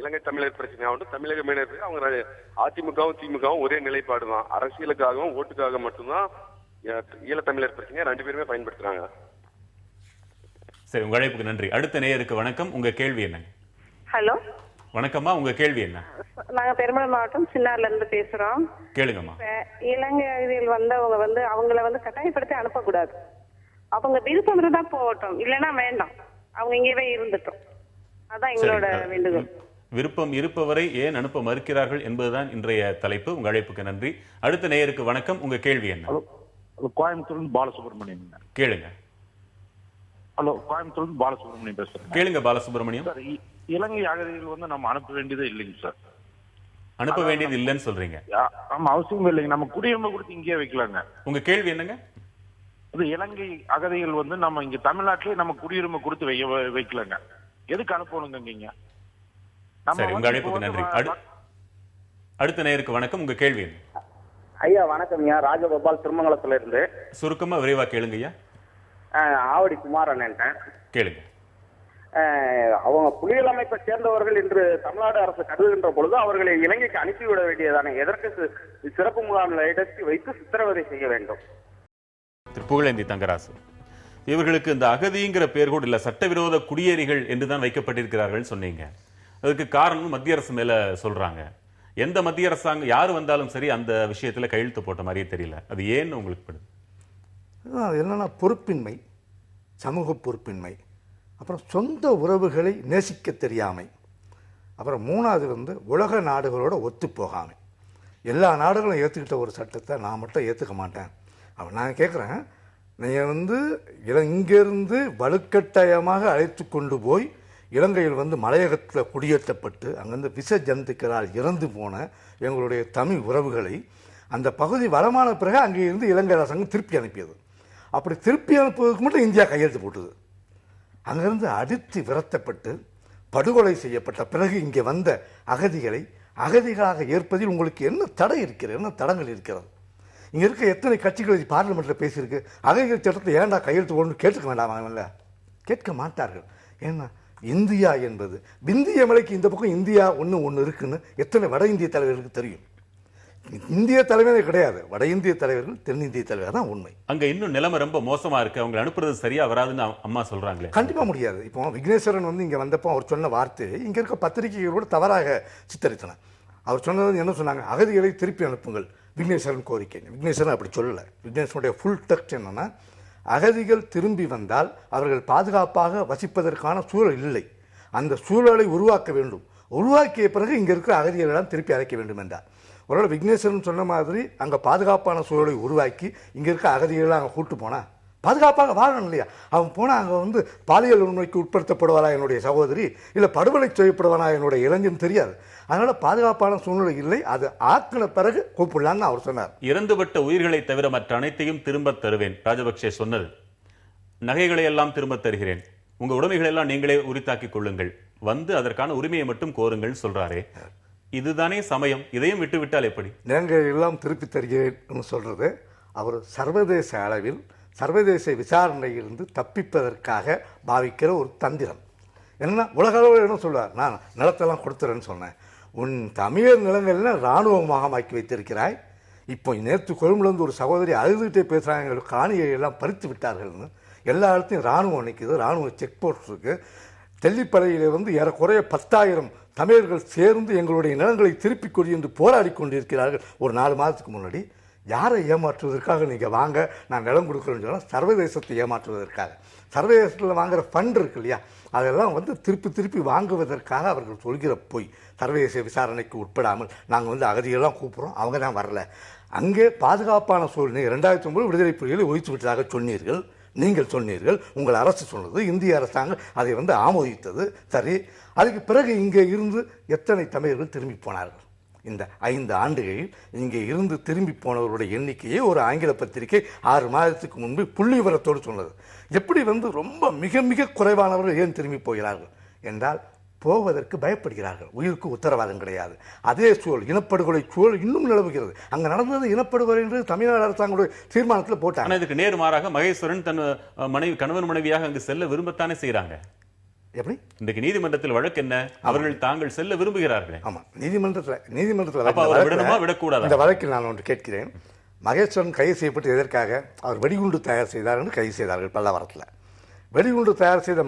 இலங்கை தமிழர் பிரச்சனை ஆகட்டும், தமிழக மீனவர் அவங்க அதிமுகவும் திமுகவும் ஒரே நிலைப்பாடு தான். அரசியலுக்காகவும் ஓட்டுக்காக மட்டும்தான் ஈழத்தமிழர் பிரச்சனையை 2 பேருமே பயன்படுத்துறாங்க. சரி, உங்க அழைப்புக்கு நன்றி. அடுத்த நேயருக்கு வணக்கம். உங்க கேள்வி என்ன? ஹலோ, வணக்கம்மா. உங்க கேள்வி என்ன? நாங்க பெருமளை மாவட்டம் சின்னார்ல இருந்து பேசுறோம். கேளுங்கம்மா. இலங்கை அகதிகள் வந்தவங்க அவங்கள கட்டாயப்படுத்தி அனுப்பக்கூடாது. அவங்க விருப்பம் இருந்தா போகட்டும், இல்லைன்னா வேண்டாம், அவங்க இங்கேயே இருந்துட்டோம். அதான் எங்களோட வேண்டுகோள். விருப்பம் இருப்பவரை ஏன் அனுப்ப மறுக்கிறார்கள் என்பதுதான் இன்றைய தலைப்பு. உங்க அழைப்புக்கு நன்றி. அடுத்த நேயருக்கு வணக்கம். உங்க கேள்வி என்ன? கோயம்புத்தூர் பாலசுப்ரமணியன். கேளுங்க. ஹலோ, கோயம்புத்தூர் பாலசுப்ரமணியன் பேசுறேன். கேளுங்க பாலசுப்ரமணியம். சார், இலங்கை அகதிகள் நம்ம அனுப்ப வேண்டியதே இல்லைங்க சார். அனுப்ப வேண்டியது இல்லைன்னு சொல்றீங்க? ஆமா, அவசியம் இல்லைங்க. நம்ம குடியுரிமை கொடுத்து இங்கேயே வைக்கலாங்க. உங்க கேள்வி என்னங்க? அது இலங்கை அகதிகள் நம்ம இங்க தமிழ்நாட்டிலேயே நம்ம குடியுரிமை கொடுத்து வைக்கலாங்க. எதுக்கு அனுப்பணுங்க நீங்க? சரி, உங்க அழைப்புக்கு நன்றி. அடுத்த நேயருக்கு வணக்கம். உங்க கேள்வி என்ன? ஐயா வணக்கம். ஐயா ராஜகோபால் திருமங்கலத்துல இருந்து. சுருக்கமா விரைவா கேளுங்க ஐயா. ஆவடி குமார் அண்ணன் கேளுங்க. அவங்க புலிகள் அமைப்பை சேர்ந்தவர்கள் என்று தமிழ்நாடு அரசு கருதுகின்ற பொழுது அவர்களை இலங்கைக்கு அனுப்பிவிட வேண்டியதானே? எதற்கு சிறப்பு முகாமில் வைத்து சித்திரவதை செய்ய வேண்டும்? புகழேந்தி தங்கராசு, இவர்களுக்கு இந்த அகதிங்கிற பேர் கூட இல்ல, சட்டவிரோத குடியேறிகள் என்றுதான் வைக்கப்பட்டிருக்கிறார்கள் சொன்னீங்க. அதுக்கு காரணம் மத்திய அரசு மேல சொல்றாங்க. எந்த மத்திய அரசாங்கம் யாரு வந்தாலும் சரி அந்த விஷயத்துல கையெழுத்து போட்ட மாதிரியே தெரியல. அது ஏன்னு உங்களுக்கு படுது? என்னன்னா பொறுப்பின்மை, சமூக பொறுப்பின்மை, அப்புறம் சொந்த உறவுகளை நேசிக்க தெரியாமை, அப்புறம் 3வது உலக நாடுகளோட ஒத்து போகாமை. எல்லா நாடுகளும் ஏற்றுக்கிட்ட ஒரு சட்டத்தை நான் மட்டும் ஏற்றுக்க மாட்டேன். அப்போ நான் கேட்குறேன், நீங்கள் இங்கேருந்து வலுக்கட்டாயமாக அழைத்து கொண்டு போய் இலங்கையில் மலையகத்தில் குடியேற்றப்பட்டு அங்கேருந்து விஷ ஜந்துக்களால் இறந்து போன எங்களுடைய தமிழ் உறவுகளை அந்த பகுதி வளமான பிறகு அங்கே இருந்து இலங்கை அரசாங்கம் திருப்பி அனுப்பியது. அப்படி திருப்பி அனுப்புவதற்கு மட்டும் இந்தியா கையெழுத்து போட்டது. அங்கிருந்து அடித்து விரட்டப்பட்டு படுகொலை செய்யப்பட்ட பிறகு இங்கே வந்த அகதிகளை அகதிகளாக ஏற்பதில் உங்களுக்கு என்ன தடை இருக்கிறது? என்ன தடங்கள் இருக்கிறது? இங்கே இருக்க எத்தனை கட்சிகள் பார்லிமெண்ட்டில் பேசியிருக்கு, அகதிகள் சட்டத்தை ஏன்டா கையெழுத்து போடணும்னு கேட்டுக்க வேண்டாமா? கேட்க மாட்டார்கள். ஏன்னா இந்தியா என்பது விந்திய மலைக்கு இந்த பக்கம் இந்தியா ஒன்று இருக்குன்னு எத்தனை வட இந்திய தலைவர்களுக்கு தெரியும்? இந்திய தலைவரே கிடையாது, வட இந்திய தலைவர்கள், தென்னிந்திய தலைவர் தான் உண்மை. அங்க இன்னும் நிலைமை ரொம்ப மோசமா இருக்கு, அவங்க அனுப்புறது சரியா வராதுன்னு அம்மா சொல்றாங்களே. கண்டிப்பா முடியாது. இப்போ விக்னேஸ்வரன் இங்க வந்தப்போ அவர் சொன்ன வார்த்தை இங்க இருக்க பத்திரிகைகளோடு தவறாக சித்தரித்தன. அவர் சொன்னது என்ன சொன்னாங்க? அகதிகளை திருப்பி அனுப்புங்கள் விக்னேஸ்வரன் கோரிக்கை. விக்னேஸ்வரன் அப்படி சொல்லலை. விக்னேஸ்வரனுடைய ஃபுல் டெக்ஸ்ட் என்னன்னா, அகதிகள் திரும்பி வந்தால் அவர்கள் பாதுகாப்பாக வசிப்பதற்கான சூழல் இல்லை, அந்த சூழலை உருவாக்க வேண்டும், உருவாக்கிய பிறகு இங்கே இருக்கிற அகதிகளெல்லாம் திருப்பி அழைக்க வேண்டும் என்றார். ஒருவேளை விக்னேஸ்வரன் சொன்ன மாதிரி அங்கே பாதுகாப்பான சூழலை உருவாக்கி இங்கே இருக்க அகதிகளை அங்கே கூட்டு போனால் பாதுகாப்பாக வாழணும் இல்லையா? அவன் போனால் அங்கே பாலியல் உண்மைக்கு உட்படுத்தப்படுவாரா என்னுடைய சகோதரி, இல்லை படுகொலை செய்யப்படுவானா என்னுடைய இளைஞன் தெரியாது. அதனால பாதுகாப்பான சூழ்நிலை இல்லை, அது ஆக்கின பிறகு கூப்பிடலான்னு அவர் சொன்னார். இறந்துபட்ட உயிர்களை தவிர மற்ற அனைத்தையும் திரும்ப தருவேன் ராஜபக்சே சொன்னது. நகைகளை எல்லாம் திரும்ப தருகிறேன், உங்க உடைமைகளை எல்லாம் நீங்களே உரித்தாக்கிக் கொள்ளுங்கள், அதற்கான உரிமையை மட்டும் கோருங்கள் சொல்றாரே. இதுதானே சமயம்? இதையும் விட்டு விட்டால் எப்படி? நீங்கள் எல்லாம் திருப்பி தருகிறேன் சொல்றது அவர் சர்வதேச அளவில் சர்வதேச விசாரணையிலிருந்து தப்பிப்பதற்காக பாவிக்கிற ஒரு தந்திரம். என்னன்னா உலக அளவில் என்ன சொல்வார், நான் நிலத்தெல்லாம் கொடுத்துறேன்னு சொன்னேன், உன் தமிழர் நிலங்கள்லாம் இராணுவமாகமாக்கி வைத்திருக்கிறாய். இப்போ நேற்று கொழும்புலேருந்து ஒரு சகோதரி அழுதுகிட்டே பேசுகிறாங்க, எங்களுக்கு காணியை எல்லாம் பறித்து விட்டார்கள்னு. எல்லா இடத்தையும் இராணுவம் நிற்குது, இராணுவ செக் போஸ்ட் இருக்குது. தெல்லிப்படையில் ஏறக்குறைய 10,000 தமிழர்கள் சேர்ந்து எங்களுடைய நிலங்களை திருப்பி கொடு என்று போராடி கொண்டிருக்கிறார்கள். ஒரு 4 மாதத்துக்கு முன்னாடி யாரை ஏமாற்றுவதற்காக நீங்கள் வாங்க நான் நிலம் கொடுக்குறேன்னு சொன்னால் சர்வதேசத்தை ஏமாற்றுவதற்காக. சர்வதேசத்தில் வாங்குகிற ஃபண்ட் இருக்கு இல்லையா, அதெல்லாம் வந்து திருப்பி வாங்குவதற்காக அவர்கள் சொல்கிற பொய். சர்வதேச விசாரணைக்கு உட்படாமல் நாங்கள் வந்து அகதிகள்லாம் கூப்பிட்றோம், அவங்க தான் வரல. அங்கே பாதுகாப்பான சூழ்நிலை 2009 விடுதலை புலிகளை ஒழித்து விட்டதாக சொன்னீர்கள், நீங்கள் சொன்னீர்கள், உங்கள் அரசு சொன்னது, இந்திய அரசாங்கம் அதை வந்து ஆமோதித்தது. சரி, அதுக்கு பிறகு இங்கே இருந்து எத்தனை தமிழர்கள் திரும்பி போனார்கள்? இந்த 5 ஆண்டுகளில் இங்கே இருந்து திரும்பி போனவருடைய எண்ணிக்கையை ஒரு ஆங்கில பத்திரிகை 6 மாதத்துக்கு முன்பு புள்ளி விவரத்தோடு சொன்னது. எப்படி வந்து ரொம்ப மிக மிக குறைவானவர்கள் ஏன் திரும்பி போகிறார்கள் என்றால் போவதற்கு பயப்படுகிறார்கள். உயிருக்கு உத்தரவாதம் கிடையாது. அதே சூழல், இனப்படுகொலை சூழல் இன்னும் நிலவுகிறது. அங்கே நடந்தது இனப்படுகொலை என்று தமிழ்நாடு அரசாங்களுடைய தீர்மானத்தில் போட்டாங்க. இதுக்கு நேர்மாறாக மகேஸ்வரன் தன் கணவன் மனைவியாக அங்கு செல்ல விரும்பத்தானே செய்யறாங்க. எப்படி இன்றைக்கு நீதிமன்றத்தில் வழக்கு என்ன? அவர்கள் தாங்கள் செல்ல விரும்புகிறார்கள். ஆமா, நீதிமன்றத்தில் விடக்கூடாது. இந்த வழக்கில் நான் ஒன்று கேட்கிறேன். மகேஸ்வரன் கைது செய்யப்பட்டு எதற்காக? அவர் வெடிகுண்டு தயார் செய்தார் என்று கைது செய்தார்கள் பல்லாவரத்தில். வெடிகுண்டு தயார் செய்த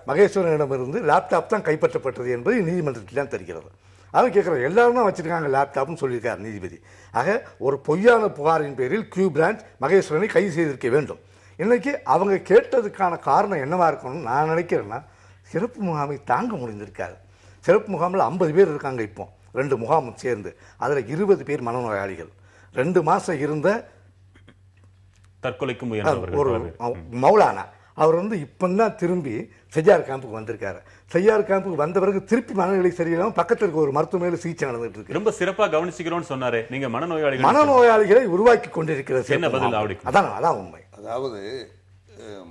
மகேஸ்வரனிடமிருந்து லேப்டாப் தான் கைப்பற்றப்பட்டது என்பது நீதிமன்றத்தில் தான் தெரிகிறது. அவன் கேட்குறாரு, எல்லாரும் தான் வச்சிருக்காங்க லேப்டாப்னு சொல்லியிருக்கார் நீதிபதி. ஆக ஒரு பொய்யான புகாரின் பேரில் கியூ பிரான்ச் மகேஸ்வரனை கைது செய்திருக்க வேண்டும். இன்னைக்கு அவங்க கேட்டதுக்கான காரணம் என்னவா இருக்கணும்னு நான் நினைக்கிறேன்னா, சிறப்பு முகாமை தாங்க முடிந்திருக்காது. சிறப்பு முகாமில் 50 பேர் இருக்காங்க இப்போ, 2 முகாமும் சேர்ந்து. அதில் 20 பேர் மனநோயாளிகள். 2 மாதம் இருந்த தற்கொலைக்கும் ஒரு மௌலானா அவர் வந்து இப்போ தான் திரும்பி செய்யார் கேம்புக்கு வந்திருக்காரு. செய்யார் கேம்புக்கு வந்த பிறகு திருப்பி மனநிலை சரியில்லாமல் பக்கத்தில் இருக்க ஒரு மருத்துவமனையில் சிகிச்சை நடந்துட்டு இருக்கு. ரொம்ப சிறப்பாக கவனிச்சுக்கிறோன்னு சொன்னாரு. நீங்க மனநோயாளிகளை உருவாக்கி கொண்டிருக்கிறது. அதான் உண்மை. அதாவது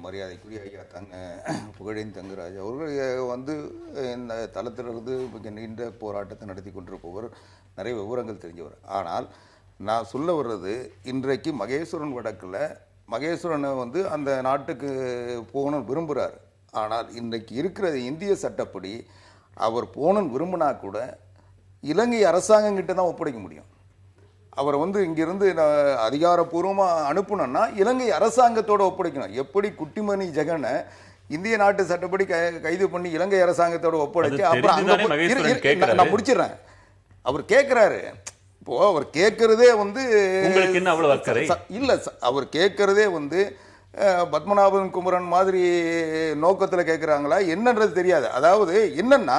மரியாதைக்குரிய ஐயா புகழேந்தி தங்கராஜ் அவர்கள் வந்து இந்த தளத்திலிருந்து நீண்ட போராட்டத்தை நடத்தி கொண்டிருப்பவர், நிறைய விவரங்கள் தெரிஞ்சவர். ஆனால் நான் சொல்ல வர்றது, இன்றைக்கு மகேஸ்வரன் வழக்கில் மகேஸ்வரனை வந்து அந்த நாட்டுக்கு போகணும்னு விரும்புகிறார். ஆனால் இன்றைக்கு இருக்கிற இந்திய சட்டப்படி அவர் போகணும்னு விரும்பினா கூட இலங்கை அரசாங்கங்கிட்ட தான் ஒப்படைக்க முடியும். அவரை வந்து இங்கிருந்து அதிகாரப்பூர்வமாக அனுப்பணும்னா இலங்கை அரசாங்கத்தோடு ஒப்படைக்கணும். எப்படி குட்டிமணி ஜெகனை இந்திய நாட்டு சட்டப்படி கைது பண்ணி இலங்கை அரசாங்கத்தோட ஒப்படைச்சு அப்புறம் நான் முடிச்சிடறேன். அவர் கேட்குறாரு, இப்போ அவர் கேட்கறதே வந்து இல்ல, அவர் கேட்கறதே வந்து பத்மநாபன் குமரன் மாதிரி நோக்கத்தில் கேட்குறாங்களா என்னன்றது தெரியாது. அதாவது என்னன்னா,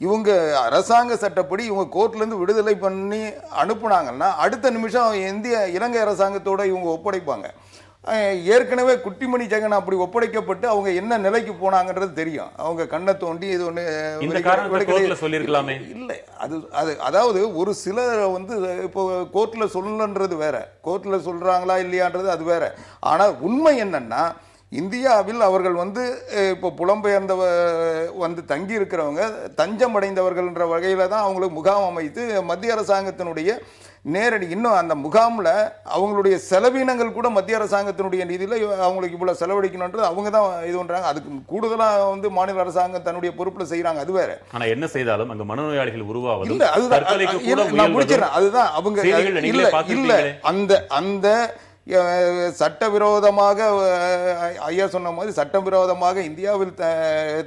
இவங்க அரசாங்க சட்டப்படி இவங்க கோர்ட்லேருந்து விடுதலை பண்ணி அனுப்புனாங்கன்னா அடுத்த நிமிஷம் இலங்கை அரசாங்கத்தோட இவங்க ஒப்படைப்பாங்க. ஏற்கனவே குட்டிமணி ஜெகன் அப்படி ஒப்படைக்கப்பட்டு அவங்க என்ன நிலைக்கு போனாங்கன்றது தெரியும். அவங்க கண்ணை தோண்டி இது ஒன்று சொல்லியிருக்கலாமே. இல்லை, அது அதாவது ஒரு சிலர் வந்து இப்போ கோர்ட்டில் சொல்லணுன்றது வேற, கோர்ட்டில் சொல்றாங்களா இல்லையான்றது அது வேற. ஆனால் உண்மை என்னன்னா, இந்தியாவில் அவர்கள் வந்து இப்போ புலம்பெயர்ந்த வந்து தங்கி இருக்கிறவங்க தஞ்சம் அடைந்தவர்கள்ன்ற வகையில் தான் அவங்களுக்கு முகாம் அமைத்து மத்திய அரசாங்கத்தினுடைய நேரடி, இன்னும் அந்த முகாமில் அவங்களுடைய செலவினங்கள் கூட மத்திய அரசாங்கத்தினுடைய நிதியில் அவங்களுக்கு இவ்வளோ செலவழிக்கணுன்றது அவங்க தான் இது பண்ணுறாங்க. அதுக்கு கூடுதலாக வந்து மாநில அரசாங்கம் தன்னுடைய பொறுப்பில் செய்கிறாங்க, அது வேற. ஆனால் என்ன செய்தாலும் அங்கே மனநோயாளிகள் உருவாவது இல்லை, அதுதான் நான் முடிச்சிடறேன். அதுதான் அவங்க இல்லை, அந்த சட்டவிரோதமாக ஐயா சொன்ன மாதிரி சட்டவிரோதமாக இந்தியாவில்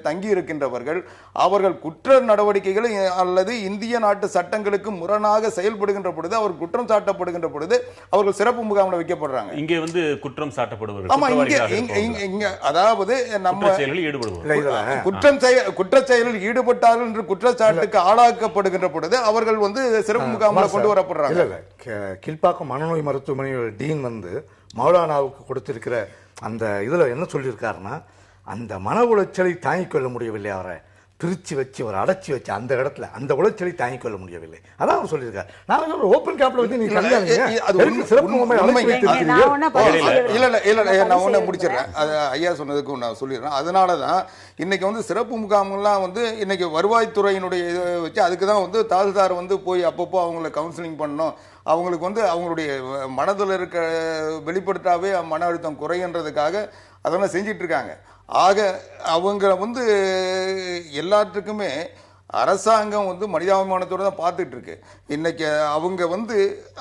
தங்கி இருக்கின்றவர்கள் அவர்கள் குற்ற நடவடிக்கைகள் அல்லது இந்திய நாட்டு சட்டங்களுக்கு முரணாக செயல்படுகின்ற பொழுது அவர் குற்றம் சாட்டப்படுகின்ற பொழுது அவர்கள் சிறப்பு முகாமில் வைக்கப்படுறாங்க. இங்கே வந்து குற்றம் சாட்டப்படுவார்கள். ஆமா, இங்க அதாவது நம்ம குற்ற செயலில் ஈடுபட்டார்கள் என்று குற்றச்சாட்டுக்கு ஆளாக்கப்படுகின்ற பொழுது அவர்கள் வந்து சிறப்பு முகாமில் கொண்டு வரப்படுறாங்க. கீழ்ப்பாக்கம் மனநோய் மருத்துவமனையோட டீன் வந்து மௌலானாவுக்கு கொடுத்திருக்கிற அந்த இதில் என்ன சொல்லியிருக்காருன்னா, அந்த மன உளைச்சலை தாங்கிக் கொள்ள முடியவில்லை, அவரை பிரித்து வச்சு ஒரு அடைச்சி வச்சு அந்த இடத்துல அந்த உளைச்சலை தாங்கிக் கொள்ள முடியவில்லை. அதான் அவர் சொல்லியிருக்காரு. நான் ஓப்பன் கேப்ல வந்து நீங்க நான் ஒண்ணு முடிச்சிடறேன். ஐயா சொன்னதுக்கு நான் சொல்லிடுறேன். அதனாலதான் இன்னைக்கு வந்து சிறப்பு முகாம்லாம் வந்து இன்னைக்கு வருவாய்த்துறையினுடைய இதை வச்சு அதுக்கு தான் வந்து தாசில்தார் வந்து போய் அப்பப்போ அவங்கள கவுன்சிலிங் பண்ணணும், அவங்களுக்கு வந்து அவங்களுடைய மனதில் இருக்க வெளிப்படுத்தாவே மன அழுத்தம் குறைன்றதுக்காக அதெல்லாம் செஞ்சிட்டு இருக்காங்க. ஆக அவங்க வந்து எல்லாத்துக்குமே அரசாங்கம் வந்து மனிதாபிமானத்தோடு தான் பார்த்துட்டு இருக்கு. இன்னைக்கு அவங்க வந்து